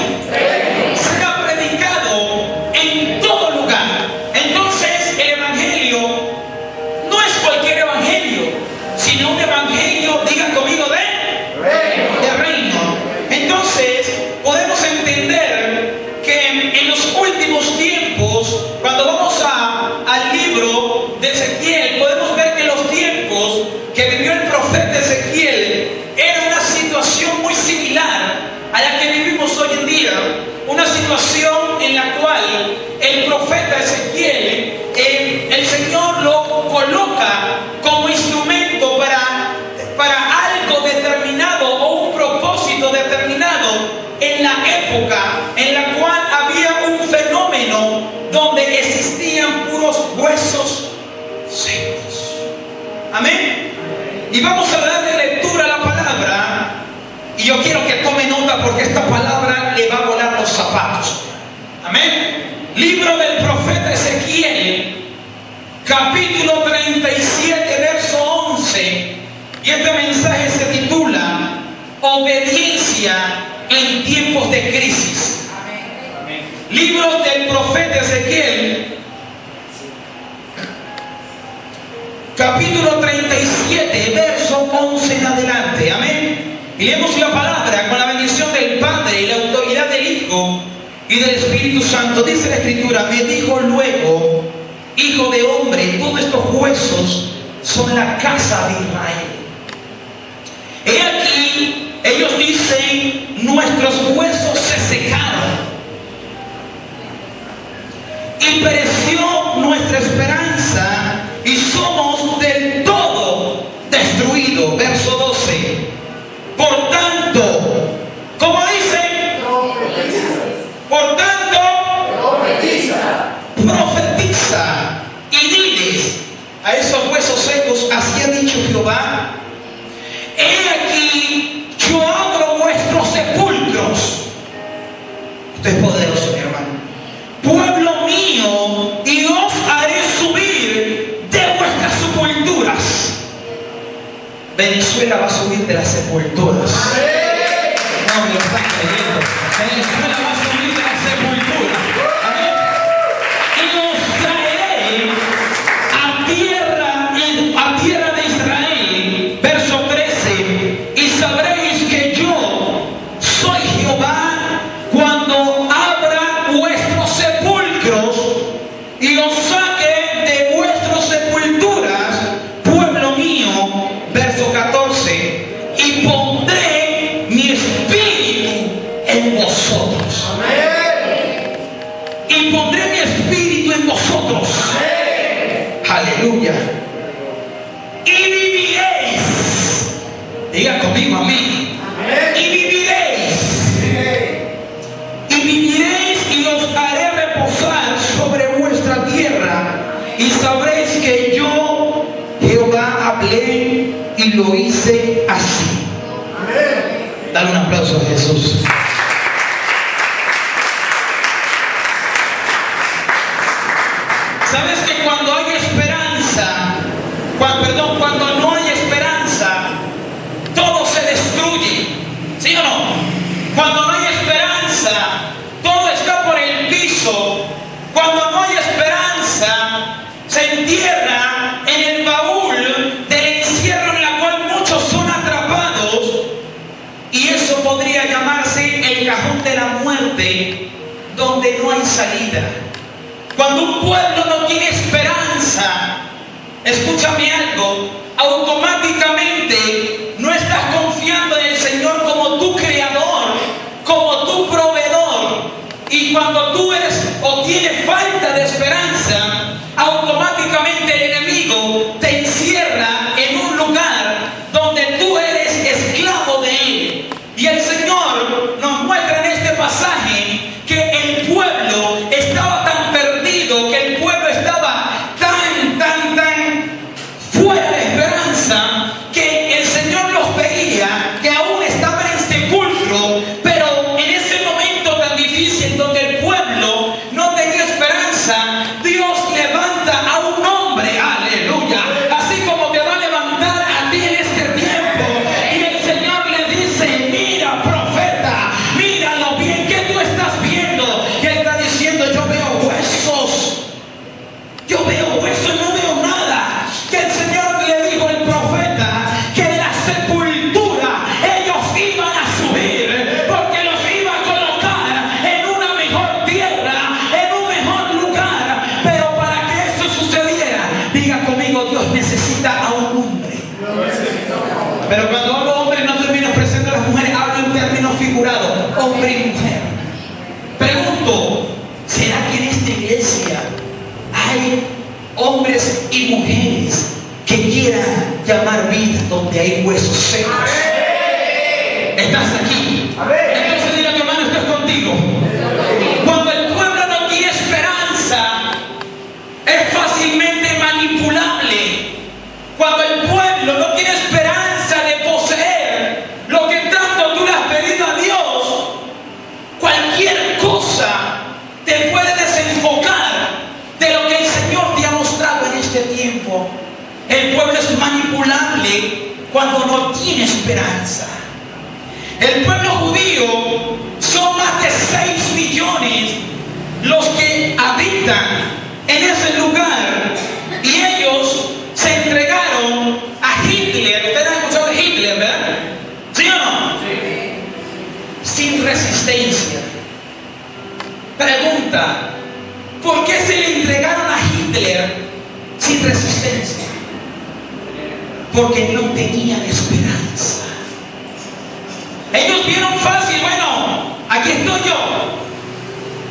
sea predicado en todo lugar. Entonces el evangelio no es cualquier evangelio, sino un evangelio, digan conmigo, de reino. Entonces podemos entender que en los últimos tiempos, cuando vamos al libro de Ezequiel, podemos ver que los tiempos que vivió el profeta Ezequiel era una situación muy similar a la que vivimos hoy en día. Una situación en la cual el profeta Ezequiel, el Señor lo coloca como instrumento para algo determinado o un propósito determinado en la época en la cual había un fenómeno donde existían puros huesos secos. Amén. Y vamos a darle lectura a la palabra, y yo quiero que tome nota porque esta palabra le va a volar los zapatos. Amén. Libro del profeta Ezequiel, capítulo 37, verso capítulo 37, verso 11 en adelante. Amén. Y leemos la palabra con la bendición del Padre y la autoridad del Hijo y del Espíritu Santo. Dice la Escritura: me dijo luego, hijo de hombre, todos estos huesos son la casa de Israel. He aquí, ellos dicen, nuestros huesos se secaron y pereció nuestra esperanza y somos del todo destruidos. Verso 12. Por tanto, ¿cómo dicen? Por tanto, profetiza y diles a esos huesos secos: así ha dicho Jehová, he aquí, yo abro vuestros sepulcros. Usted es poderoso, mi hermano. Pueblo mío, y os haré subir de vuestras sepulturas. Venezuela va a subir de las sepulturas. No me lo están creyendo. Venezuela va a subir de las sepulturas. Amén. Y os traeré a tierra de Israel. Verso 13. Y sabréis que yo soy Jehová cuando abra vuestros sepulcros y os saque de vuestras sepulturas, pueblo mío. Verso 14. Y pondré mi espíritu en vosotros. Amén. Y pondré mi espíritu en vosotros. Amén. Aleluya. Y viviréis. Diga conmigo, amén. Amén. Y viviréis. Y viviréis y os haré reposar sobre vuestra tierra. Y sabréis que yo, Jehová, hablé y lo hice así. Amén. Dale un aplauso a Jesús. ¿Sabes que cuando hay esperanza, cuando no hay esperanza, todo se destruye? ¿Sí o no? Cuando no hay esperanza, todo está por el piso. Cuando no hay esperanza, se entierra en el baúl del encierro en la cual muchos son atrapados. Y eso podría llamarse el cajón de la muerte, donde no hay salida. Cuando un pueblo no tiene esperanza, escúchame algo, automáticamente no estás confiando en el Señor como tu creador, como tu proveedor. Y cuando tú eres o tienes falta de esperanza, automáticamente el enemigo te encierra en un lugar donde tú eres esclavo de él. Y el Señor nos muestra en este pasaje que el pueblo estaba tan perdido, que el pueblo estaba tan fuera de esperanza, que el Señor los veía que aún estaban en sepulcro. Pero en ese momento tan difícil donde el pueblo no tenía esperanza, Dios levanta a un hombre, aleluya, así como te va a levantar a ti en este tiempo. Y el Señor le dice: mira, profeta, mira lo bien que tú estás viendo. Y él está diciendo: yo veo huesos, no veo nada. Que el Señor le dijo al profeta que de la sepultura ellos iban a subir, porque los iba a colocar en una mejor tierra, en un mejor lugar. Pero para que eso sucediera, diga conmigo, Dios necesita a un hombre. Pero cuando hablo hombre, no termino presentando a las mujeres, hablo en términos figurados, hombre y mujer. Pregunto, ¿será que en esta iglesia hay hombres y mujeres que quieran llamar vida donde hay huesos secos? ¿Estás aquí? Entonces dile a tu hermano: estoy contigo. Cuando el pueblo no tiene esperanza, es fácilmente manipulable. Cuando el pueblo no tiene esperanza de poseer lo que tanto tú le has pedido a Dios, cualquier cosa te puede desenfocar de lo que el Señor te ha mostrado en este tiempo. El pueblo es manipulable cuando no tiene esperanza. El pueblo judío son más de 6 millones los que habitan en ese lugar, y ellos se entregaron pregunta: ¿por qué se le entregaron a Hitler sin resistencia? Porque no tenían esperanza. Ellos vieron fácil: bueno, aquí estoy yo.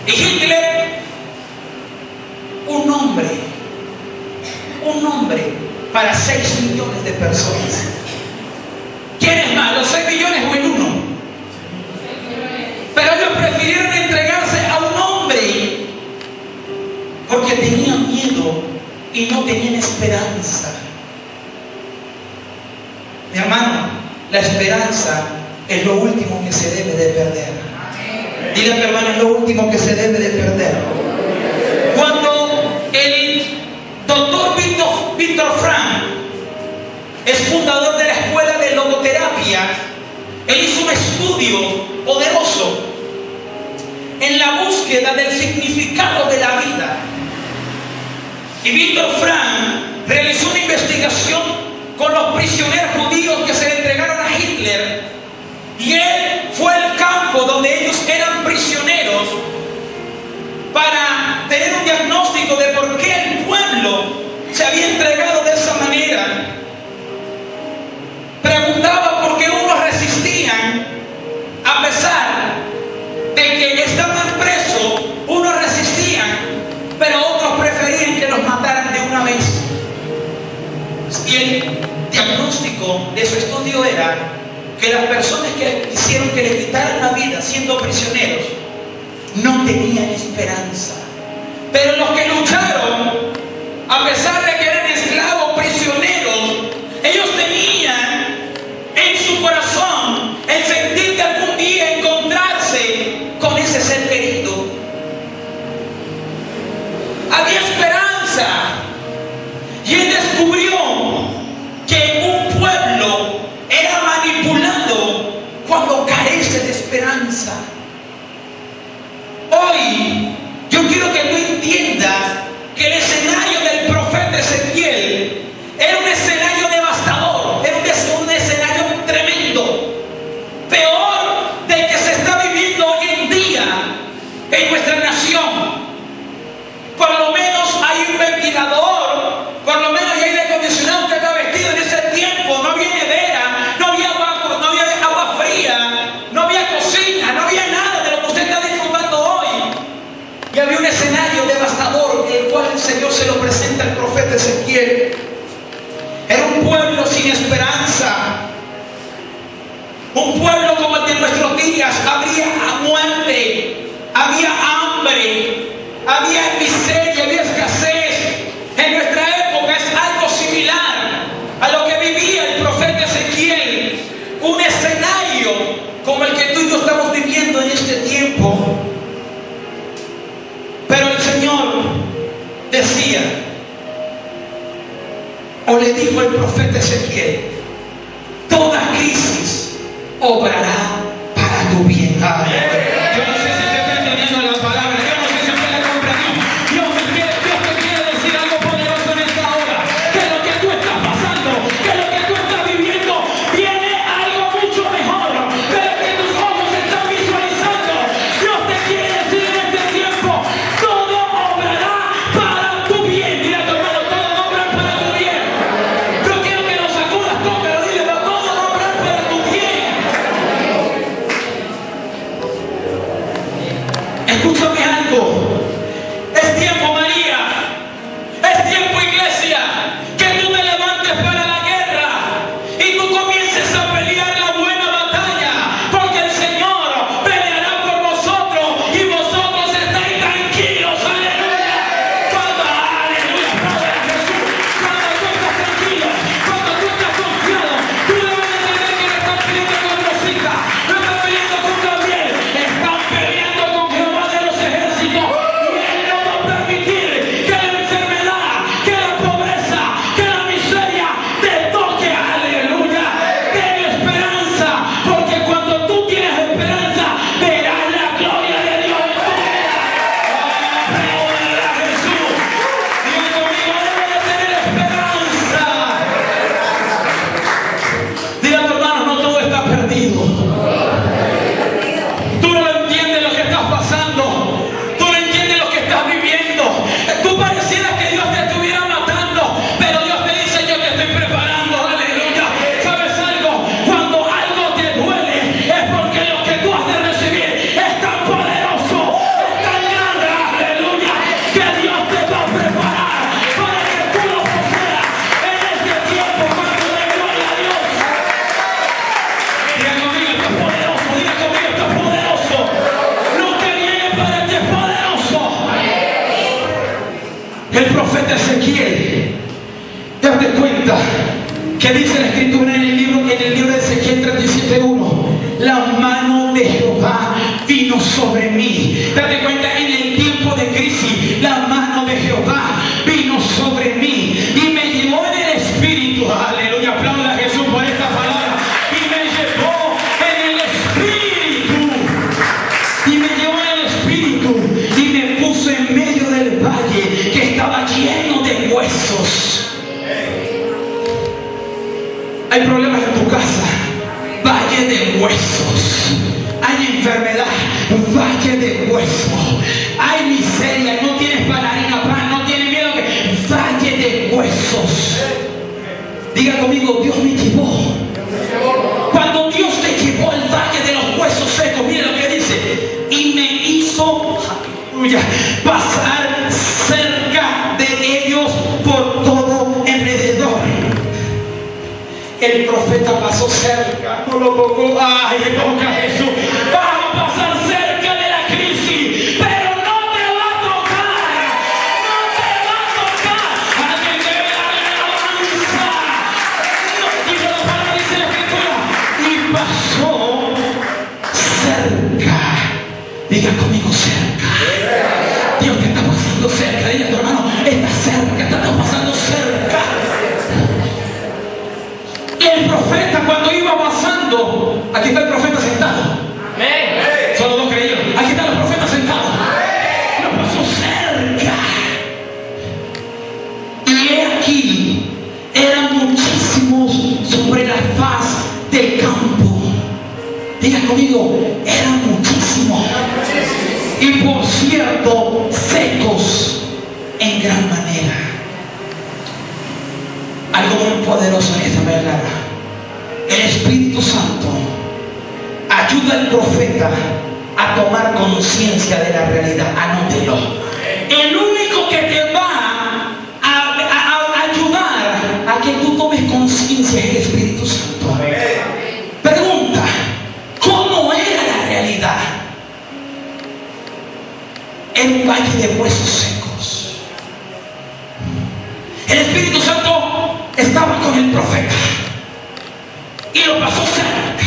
Y Hitler, un hombre para 6 millones de personas. ¿Quién es más, los 6 millones o el uno? Pero ellos prefirieron entregarse a un hombre porque tenían miedo y no tenían esperanza. Mi hermano, la esperanza es lo último que se debe de perder. Dile a mi hermano: es lo último que se debe de perder. Cuando el doctor Víctor Frank es fundador de la escuela de logoterapia, él hizo un estudio poderoso en la búsqueda del significado de la vida. Y Víctor Frank realizó una investigación con los prisioneros judíos que se le entregaron a Hitler, y él fue al campo donde ellos eran prisioneros para tener un diagnóstico de por qué el pueblo se había entregado de esa manera. Preguntaba por qué unos resistían a pesar de que estaban presos, unos resistían, pero otros preferían que los mataran de una vez. Y el diagnóstico de su estudio era que las personas que quisieron que le quitaran la vida siendo prisioneros no tenían esperanza. Pero los que lucharon, a pesar de que eran esclavos, prisioneros, ellos tenían en su corazón el sentir de algún día encontrarse con ese ser querido. Había esperanza. Y él descubrió que un pueblo era manipulado cuando carece de esperanza. Hoy yo quiero que tú entiendas que el escenario del profeta Ezequiel era un escenario devastador, era un escenario tremendo, peor del que se está viviendo hoy en día en nuestra nación. Por lo menos hay un ventilador, por lo menos hay aire acondicionado que está vestido. En ese tiempo no había nevera, no había agua fría, no había cocina, no había nada de lo que usted está disfrutando hoy. Y había un escenario devastador, el cual el Señor se lo presenta al profeta Ezequiel. Era un pueblo sin esperanza, un pueblo como el de nuestros días. Había muerte, había hambre, había miseria, había escasez. En nuestra época es algo similar a lo que vivía el profeta Ezequiel, un escenario como el que tú y yo estamos viviendo en este tiempo. Pero el Señor decía, o le dijo el profeta Ezequiel: toda crisis obrará para tu bien. Yo no sé si usted está entendiendo la palabra, yo no sé si usted la comprendió. Dios te quiere decir algo poderoso en esta hora: que lo que tú estás pasando, que lo que tú estás viviendo, viene algo mucho mejor de lo que tus ojos están visualizando. Dios te quiere decir en este tiempo: todo obrará para tu bien. Dile a tu hermano: todo obra para tu bien. Yo quiero que lo sacudas, tócalo, dile: todo obra para tu bien. Escúchame algo. Es tiempo, María. Es tiempo, iglesia, que tú te levantes para la guerra y tú comiences a pelear la buena batalla, porque el Señor peleará por vosotros y vosotros estáis tranquilos. Aleluya. Aleluya. Padre Jesús. Cuando tú estás tranquilo, cuando tú estás confiado, tú debes entender que no estás peleando con Rosita, no estás peleando con Gabriel, estás peleando con Jehová de los ejércitos. Y Él no va a permitir que la enfermedad, que la pobreza, El profeta Ezequiel, date cuenta que dice la escritura en el libro de Ezequiel 37:1, la mano de Jehová vino sobre mí. Date cuenta, en el tiempo de crisis, la mano de Jehová vino sobre mí y me llevó en el espíritu. Aleluya, aplauda a Jesús por esta palabra. Y me llevó en el espíritu. Y me llevó en el espíritu y me puso en medio del valle que estaba lleno de huesos. Hay problemas en tu casa, valle de huesos. Hay enfermedad, valle de huesos. Hay miseria, no tienes para harina pan, no tienes miedo, valle de huesos. Diga conmigo, Dios me llevó. Cuando Dios te llevó al valle de los huesos secos, mira lo que dice, y me hizo, aleluya, pasar cerca de ellos por todo alrededor. El profeta pasó cerca, no lo tocó. Ay, toca Jesús. Vamos a pasar cerca de la crisis, pero no te va a tocar. No te va a tocar. Alguien debe darle alabanza. No, dice la palabra, dice la escritura. Y pasó cerca. Diga conmigo, cerca. Dios te está pasando cerca. Dile a tu hermano, está cerca, te está pasando cerca. El profeta, cuando iba pasando, aquí está el profeta sentado. Amén. Solo dos creyeron. Aquí están los profetas sentados. Lo pasó cerca. Y he aquí, eran muchísimos sobre la faz del campo. Diga conmigo, eran muchísimos. Y por cierto, secos en gran manera. Algo muy poderoso en esta verdad. El Espíritu Santo ayuda al profeta a tomar conciencia de la realidad. Anótelo. El único que te va a ayudar a que tú tomes conciencia es el Espíritu Santo. Pregunta, ¿cómo era la realidad? En un valle de huesos secos. El Espíritu Santo estaba con el profeta y lo pasó cerca,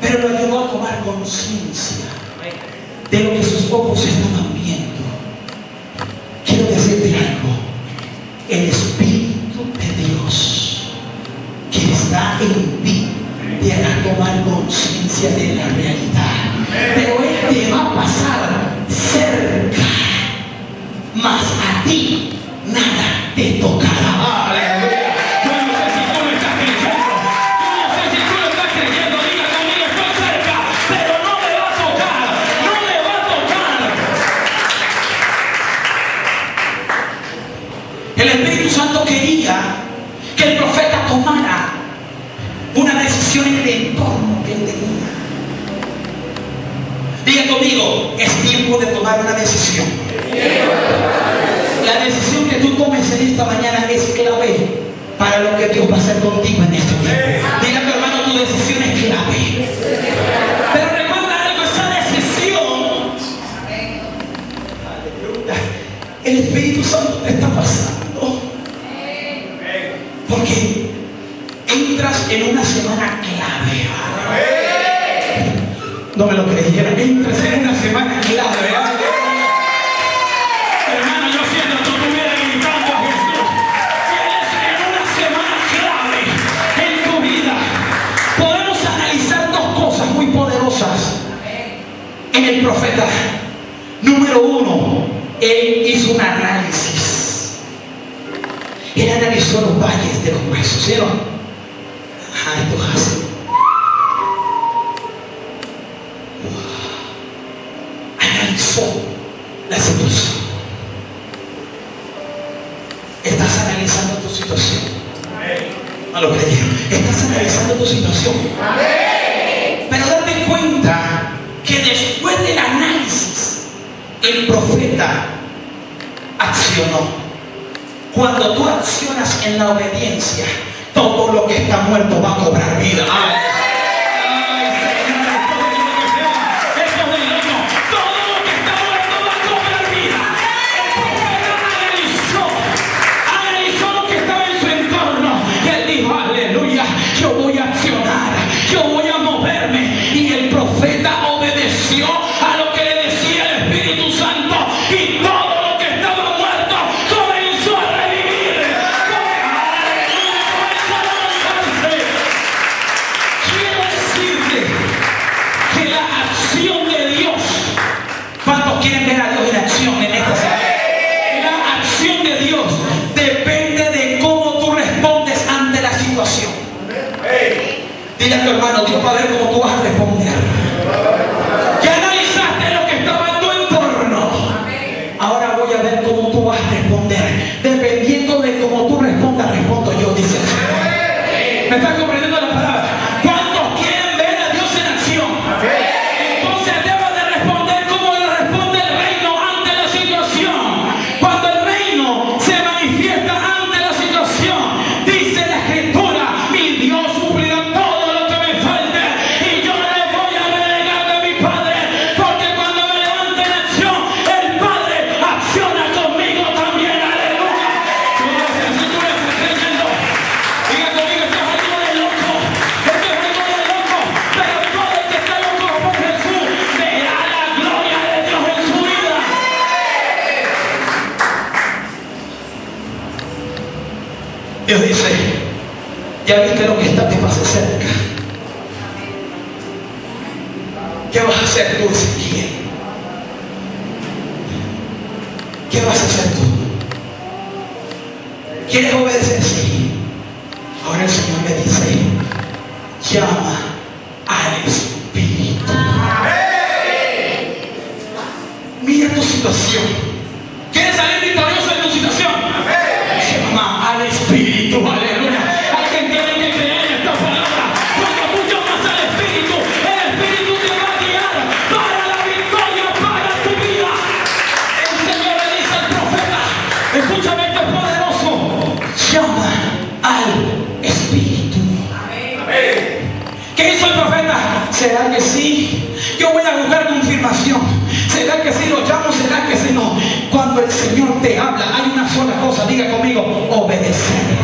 pero lo ayudó a tomar conciencia de lo que sus ojos estaban viendo. Quiero decirte algo, el Espíritu de Dios que está en ti te hará tomar conciencia de la realidad, pero Él te va a pasar cerca, mas a ti nada te tocará. Aleluya. Yo no sé si tú lo estás creyendo. Yo no sé si tú lo estás creyendo. Diga conmigo, estoy cerca, pero no me va a tocar. No me va a tocar. El Espíritu Santo quería que el profeta tomara una decisión en el entorno que él tenía. Diga conmigo, es tiempo de tomar una decisión. La decisión que tú tomes en esta mañana es clave para lo que Dios va a hacer contigo en este tiempo. Diga a tu hermano, tu decisión es clave. Pero recuerda algo, esa decisión, el Espíritu Santo te está pasando. Porque entras en una semana clave. No me lo creyeron. Entras en una semana clave. Hermano, yo siento que tú estuvieras gritando a Jesús. En una semana clave en tu vida. Podemos analizar dos cosas muy poderosas en el profeta. Número uno, él hizo un análisis. Él analizó los valles de los huesos, ¿sí o no? Ajá, esto es así. Analizó la situación. Estás analizando tu situación. No lo creyeron. Estás analizando tu situación. Pero date cuenta que después del análisis, el profeta accionó. Cuando tú accionas en la obediencia, todo lo que está muerto va a cobrar vida. Ay, Señor, todo lo que sea, esto es de loco. Todo lo que está muerto va a cobrar Dile a tu hermano, Dios va a ver cómo tú vas a responder. Ya analizaste lo que estaba en tu entorno. Ahora voy a ver cómo tú vas a responder. Dependiendo de cómo tú respondas, respondo yo, dice el Señor. ¿Me estás comprendiendo la palabra? ¿Cuántos quieren ver a Dios en acción? Entonces debo de responder como le responde el reino ante la situación. Cuando el reino se manifiesta ante la situación, dice la Escritura, mi Dios suplirá todo lo que me falte y yo no voy a renegar de mi Padre, porque cuando me levante en acción, el Padre acciona conmigo también. Aleluya. Si tú le estás creyendo, diga conmigo, esto es algo de loco. Esto es algo de loco. Pero todo el que está loco por Jesús verá la gloria de Dios en su vida. Dios dice, ya viste lo que está, te pasa cerca. ¿Qué vas a hacer tú, Ezequiel? ¿Qué vas a hacer tú? ¿Quieres obedecer? Sí. Ahora el Señor me dice, llama al Espíritu. Mira tu situación. ¿Quieres salir victorioso de tu situación? Llama al Espíritu. Aleluya. Alguien tiene que creer en esta palabra. Cuando tú llamas al Espíritu, el Espíritu te va a guiar para la victoria, para tu vida. El Señor le dice al profeta, escúchame, esto es poderoso, llama al Espíritu. ¿Qué hizo el profeta? ¿Será que sí? Yo voy a buscar confirmación. ¿Será que sí lo llamo? ¿Será que sí no? Cuando el Señor te habla, hay una sola cosa, diga conmigo, obedecer.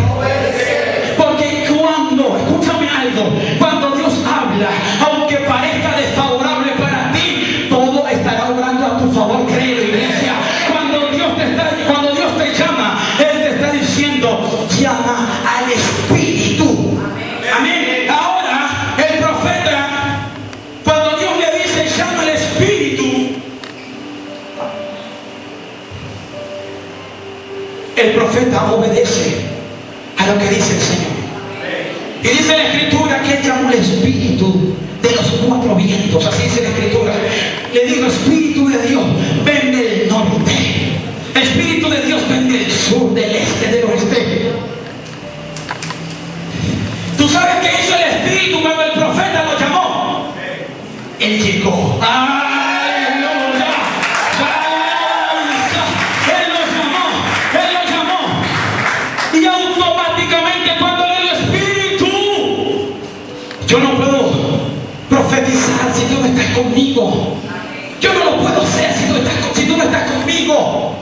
Porque cuando, escúchame algo, cuando Dios habla, aunque parezca desfavorable para ti, todo estará obrando a tu favor, créelo, iglesia. Cuando Dios te llama, Él te está diciendo, llama al Espíritu. Amén. Ahora, el profeta, cuando Dios le dice, llama al Espíritu, el profeta obedece a lo que dice el Señor. Y dice la Escritura que Él llamó al Espíritu de los cuatro vientos. Así dice la Escritura. Le digo, Espíritu de Dios, ven del norte. Espíritu de Dios, ven del sur, del este, del oeste. ¿Tú sabes qué hizo el Espíritu cuando el profeta lo llamó? Él llegó. Yo no puedo profetizar si tú no estás conmigo. Yo no lo puedo hacer si tú no estás conmigo.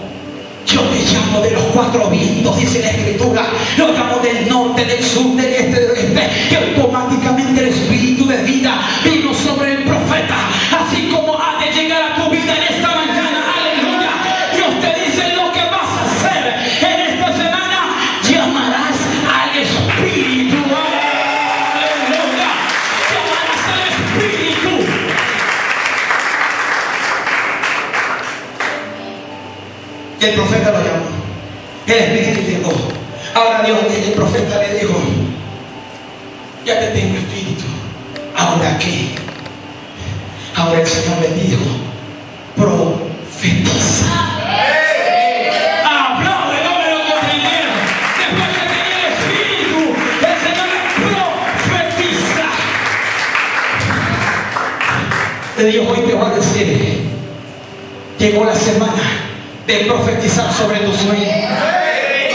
Yo te llamo de los cuatro vientos, dice la Escritura. Lo llamo del norte, del sur, del este, del oeste. Y automáticamente el Espíritu de vida vino sobre el profeta. Así como ha de llegar a tu vida en esta mañana. Aleluya. Dios te dice lo que vas a hacer en esta semana. Llamarás al Espíritu. Y el profeta lo llamó. El Espíritu llegó. Ahora Dios, el profeta le dijo, ya te tengo Espíritu. ¿Ahora qué? Ahora el Señor le dijo, profetiza. Habló, no me lo comprendieron. Después que tenía el Espíritu, el Señor le profetiza. Le dijo, hoy te voy a decir, llegó la semana de profetizar sobre tu sueño.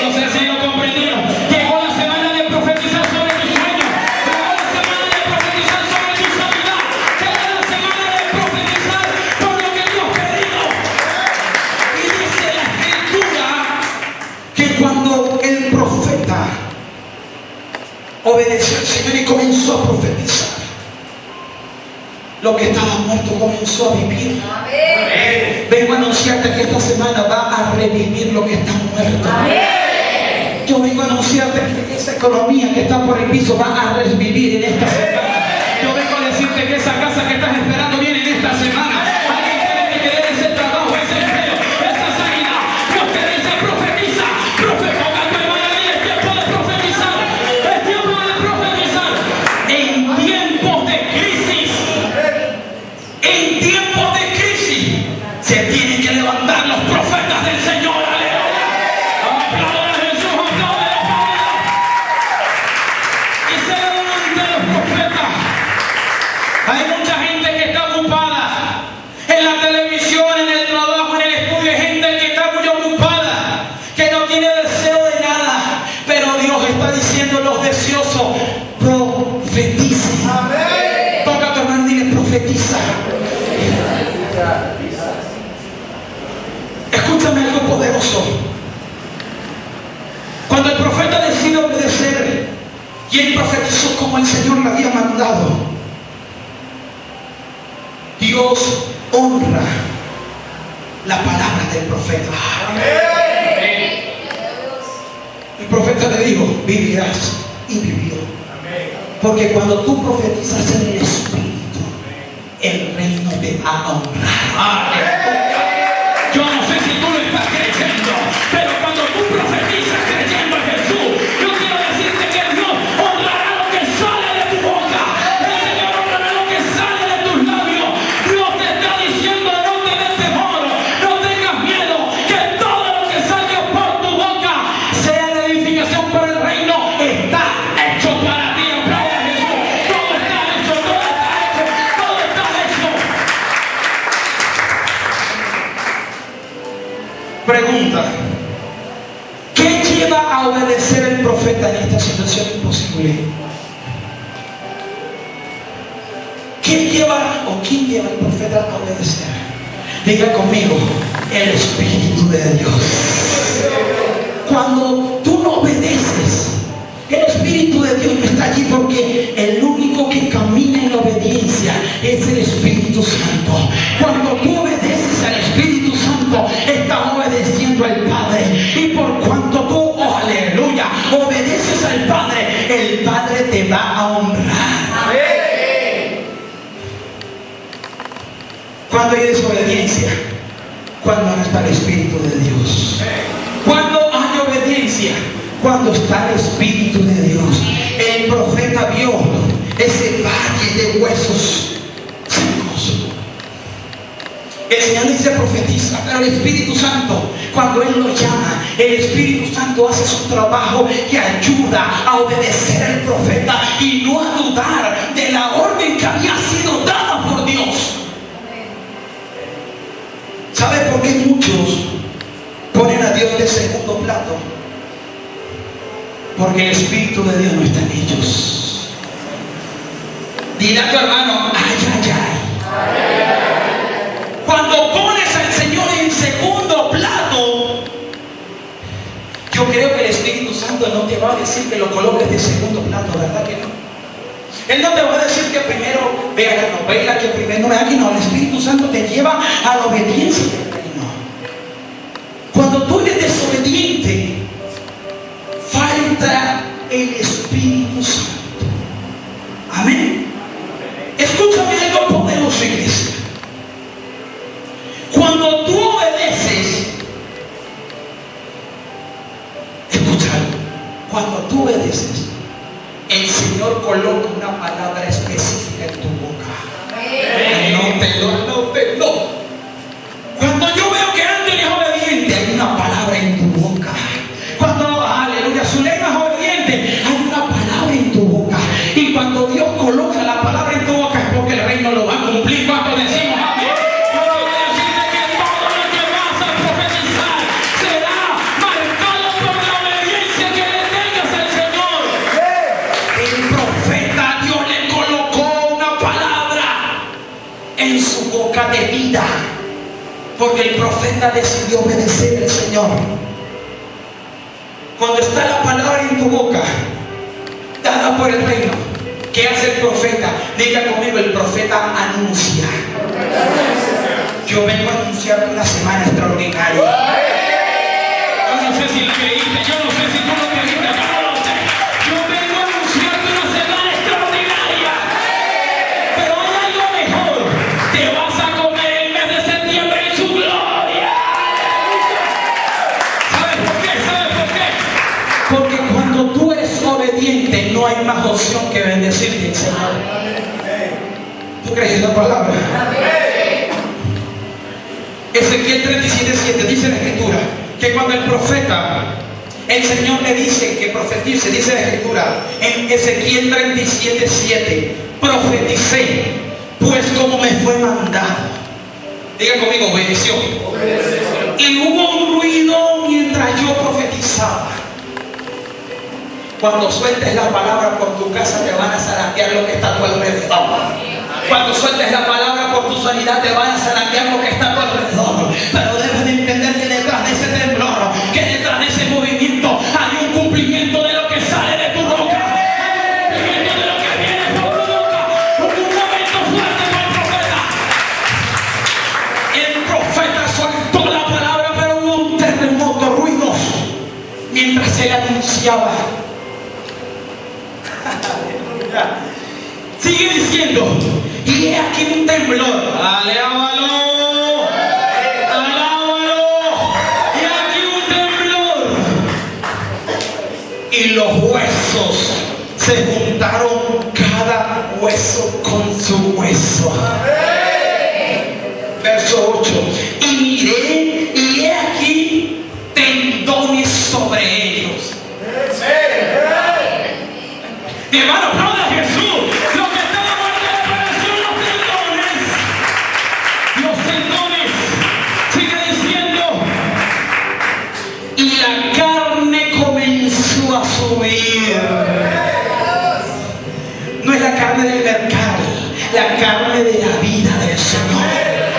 No sé si lo comprendieron. Llegó la semana de profetizar sobre tu sueño. Llegó la semana de profetizar sobre tu sanidad. Llegó la semana de profetizar por lo que Dios te dijo. Y dice la Escritura que cuando el profeta obedeció al Señor y comenzó a profetizar, lo que estaba muerto comenzó a vivir. Vengo a anunciarte que esta semana va a revivir lo que está muerto. Yo vengo a anunciarte que esa economía que está por el piso va a revivir en esta semana. Yo vengo a decirte que esa casa que estás esperando viene en esta semana. Alguien tiene que querer ese trabajo, ese empleo, esa sanidad. Dios te dice, profetiza. Ponga tu hermana, es tiempo de profetizar. Es tiempo de profetizar. En tiempo profetiza. Escúchame algo poderoso. Cuando el profeta decide obedecer y él profetizó como el Señor le había mandado, Dios honra la palabra del profeta. El profeta le dijo: vivirás, y vivió. Porque cuando tú profetizas en el Espíritu, el reino te va a honrar. Yo no sé si tú lo estás creyendo, pero cuando tú profetizas creyendo en Jesús, yo quiero decirte que Dios honrará lo que sale de tu boca. El Señor honrará lo que sale de tus labios. Dios te está diciendo: no te des temor, no tengas miedo, que todo lo que salga por tu boca sea de edificación para el reino. Está hecho para ti. Aplauda a Jesús. Todo está hecho, todo está hecho, todo está hecho. Pregunta: ¿qué lleva a obedecer el profeta en esta situación imposible? ¿Qué lleva o quién lleva al profeta a obedecer? Diga conmigo: el Espíritu de Dios. Cuando tú no obedeces, el Espíritu de Dios no está allí, porque el único que camina en la obediencia es el Espíritu Santo. Cuando tú obedeces al Espíritu Santo, estás obedeciendo al Padre. Y por cuanto tú, oh aleluya, obedeces al Padre, el Padre te va a honrar. Cuando hay desobediencia, cuando no está el Espíritu de Dios. Cuando hay obediencia, cuando está el Espíritu de Dios. El profeta vio ese valle de huesos secos. El Señor dice: profetiza. Pero el Espíritu Santo, cuando Él lo llama, el Espíritu Santo hace su trabajo y ayuda a obedecer al profeta y no a dudar de la orden que había sido dada por Dios. ¿Sabe por qué muchos ponen a Dios de segundo plato? Porque el Espíritu de Dios no está en ellos. Dile a tu hermano: ay, ay, ay. Cuando pones al Señor en segundo plato, yo creo que el Espíritu Santo no te va a decir que lo coloques de segundo plato, ¿verdad que no? Él no te va a decir que primero vea la novela, que primero vea aquí. No, el Espíritu Santo te lleva a la obediencia del reino. Cuando tú eres desobediente, falta el Espíritu Santo. Amén. Escúchame algo poderoso, iglesia. Cuando tú obedeces, escúchalo, cuando tú obedeces, el Señor coloca una palabra específica en tu boca. Anótelo. Cuando yo veo que alguien es obediente, hay una palabra en tu boca. Cuando, aleluya, su lengua es obediente, hay una palabra en tu boca. Y cuando Dios coloca la palabra en tu boca, es porque el reino lo va a cumplir. Cuando decimos amén, yo quiero decirte que todo lo que vas a profetizar será marcado por la obediencia que le tengas al Señor. El profeta, Dios le colocó una palabra en su boca de vida, porque el profeta decidió obedecer al Señor. Cuando está la palabra en tu boca, dada por el reino, ¿qué hace el profeta? Diga conmigo: el profeta anuncia. Yo vengo a anunciar una semana extraordinaria. Yo no sé si lo creíste, yo no sé si tú lo creíste, yo no lo sé. Yo vengo a anunciarte una semana extraordinaria. Pero hay algo mejor: te vas a comer el mes de septiembre en su gloria. ¿Sabes por qué? ¿Sabes por qué? Porque cuando tú eres obediente, no hay más opción que bendecirte el Señor. ¿Tú crees esa palabra? Ezequiel 37:7 dice la Escritura que cuando el profeta, el Señor le dice que profetice, dice la Escritura en Ezequiel 37:7: profeticé, pues como me fue mandado. Diga conmigo: obedeció. Y hubo un ruido mientras yo profetizaba. Cuando sueltes la palabra por tu casa, te van a zarandear lo que está a tu alrededor. Cuando sueltes la palabra por tu sanidad te vaya a zarandear lo que está a tu alrededor. Pero debes de entender que detrás de ese temblor, que detrás de ese movimiento hay un cumplimiento de lo que sale de tu boca. Mientras se le anunciaba. Sigue diciendo, y he aquí un temblor. Alábalo, alábalo. Y aquí un temblor. Y los huesos se juntaron, cada hueso con su hueso. Verso 8. Y miré, y he aquí tendones sobre ellos. Mi hermano, aplauda a Jesús. Lo que estaba muerto apareció los tendones. Sigue diciendo. Y la carne comenzó a subir. No es la carne del mercado, la carne de la vida del Señor.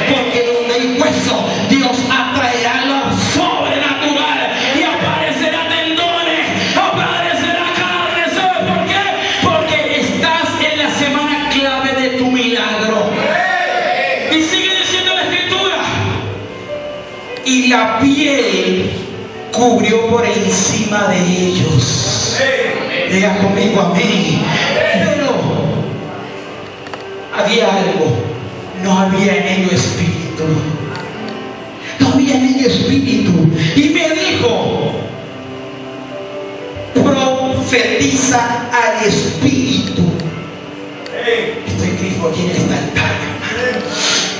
Porque donde hay hueso, Dios atraerá lo sobrenatural y aparecerá tendones, aparecerá carne. ¿Sabes por qué? Porque estás en la semana clave de tu milagro. Y sigue diciendo la Escritura. Y la piel cubrió por encima de ellos. Diga conmigo amén. Pero había algo. No había en ellos espíritu. No había en ellos espíritu. Y me dijo, profetiza al espíritu. Estoy grifo aquí en esta altar.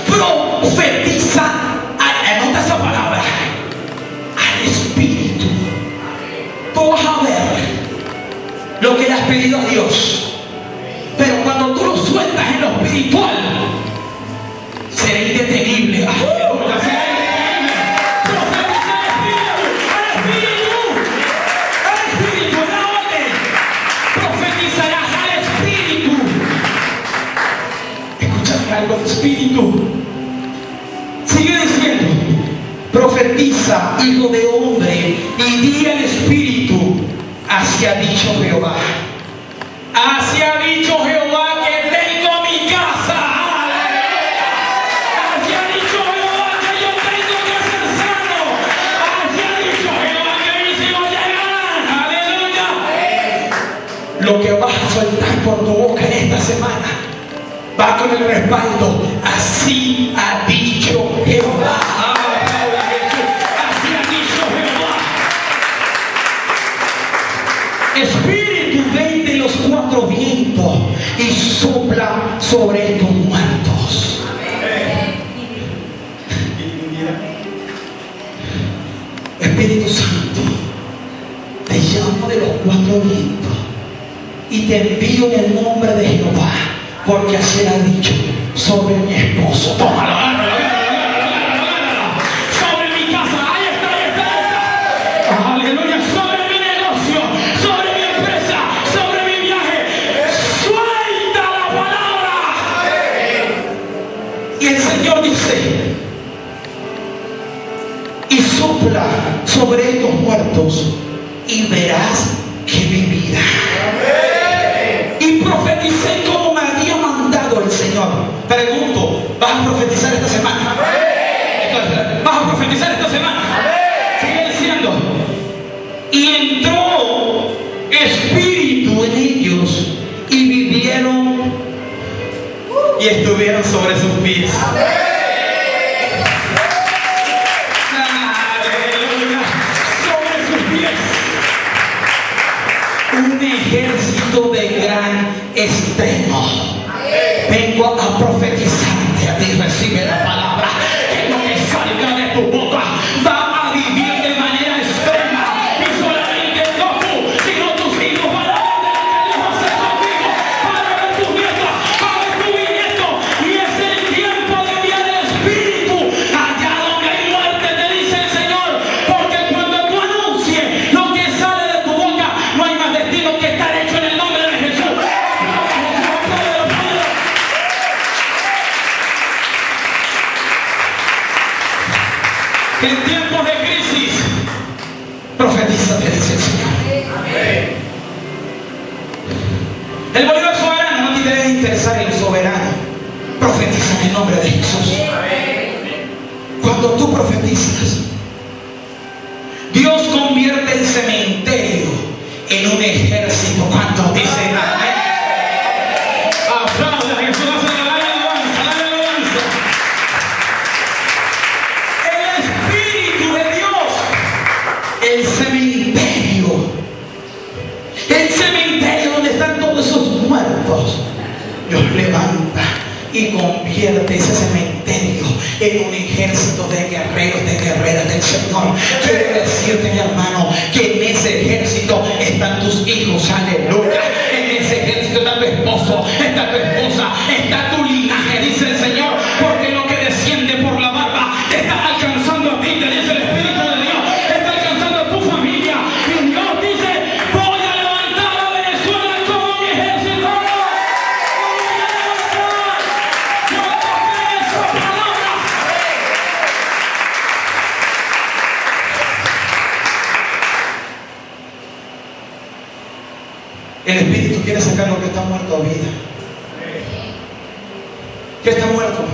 Profetiza, anota esa palabra, al espíritu. Tú vas a ver lo que le has pedido a Dios. Pero cuando tú lo sueltas en lo espiritual, será indetenible. Aleluya, será indetenible. Profetiza al espíritu, la orden. Profetizarás al espíritu. Escúchame algo, espíritu. Sigue diciendo, profetiza, hijo de hombre, y di al espíritu, así ha dicho Jehová. Así ha dicho Jehová que tengo mi casa. Así ha dicho Jehová que yo tengo que ser sano. Así ha dicho Jehová que mis hijos llegarán. Aleluya. Lo que vas a soltar por tu boca en esta semana va con el respaldo. Así ha dicho Jehová. Así ha dicho Jehová. Espíritu, ven de los cuatro vientos y sopla sobre estos muertos. Espíritu Santo, te llamo de los cuatro vientos y te envío en el nombre de Jehová, porque así le ha dicho sobre mi esposo. Tómalo. Sobre mi casa. Ahí está. Aleluya. Sobre mi negocio, sobre mi empresa, sobre mi viaje. Suelta la palabra. Y el Señor dice, y sopla sobre estos muertos y verás que vivirá. Y profeticé como me había mandado el Señor. Pregunto, ¿vas a profetizar esta semana? ¿Vas a profetizar esta semana? Sigue diciendo. Y entró espíritu en ellos y vivieron y estuvieron sobre sus pies. Un ejército de gran extremo. Vengo a profetizarte a ti. Recibe la palabra. Que lo que salga de tu boca va a vivir de manera extrema. Y solamente no tú, sino tus hijos van a ver lo que Dios va a hacer contigo. Van a ver tus nietos, van a ver tu bisnieto. Y es el tiempo de enviar el Espíritu allá donde hay muerte, te dice el Señor. Porque cuando tú anuncies lo que sale de tu boca, no hay más destino que estar hecho en el nombre de Jesús. Profetiza, te dice el Señor. El Bolívar soberano, no te debe interesar el soberano. Profetiza en el nombre de Jesús. Cuando tú profetizas, Dios convierte el cementerio en un ejército. ¿Cuántos dicen amén? Aplauda a Jesús, dale alabanza, dale alabanza. El Espíritu de Dios, el cementerio donde están todos esos muertos, Dios levanta y convierte ese cementerio en un ejército de guerreros, de guerreras del Señor. Quiero decirte, mi hermano, que en ese ejército están tus hijos, aleluya. En ese ejército está tu esposo, está tu esposa, está tu linaje, dice el Señor, porque lo que desciende por la barba te está alcanzando a ti, te dice el Espíritu de Dios, está alcanzando a tu familia. Y Dios dice: voy a levantar a Venezuela como mi ejército. El Espíritu quiere sacar lo que está muerto a vida. ¿Qué está muerto?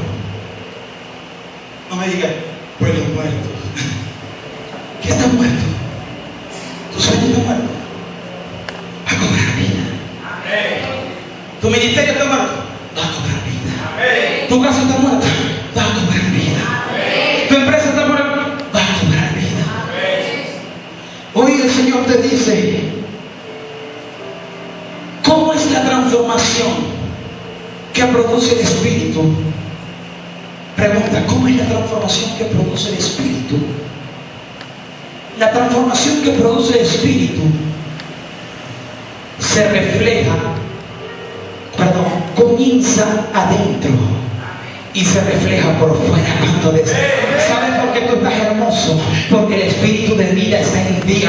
No me digas, pues los muertos. ¿Qué está muerto? Tu sueño está muerto. Va a cobrar vida. Tu ministerio está muerto. Va a cobrar vida. Tu casa está muerta. Va a cobrar vida. Tu empresa está muerta. Va a cobrar vida. Hoy el Señor te dice: ¿cómo es la transformación que produce el Espíritu? Pregunta: ¿cómo es la transformación que produce el Espíritu? La transformación que produce el Espíritu se refleja, comienza adentro y se refleja por fuera. Cuando ¿sabes por qué tú estás hermoso? Porque el Espíritu de vida está en ti.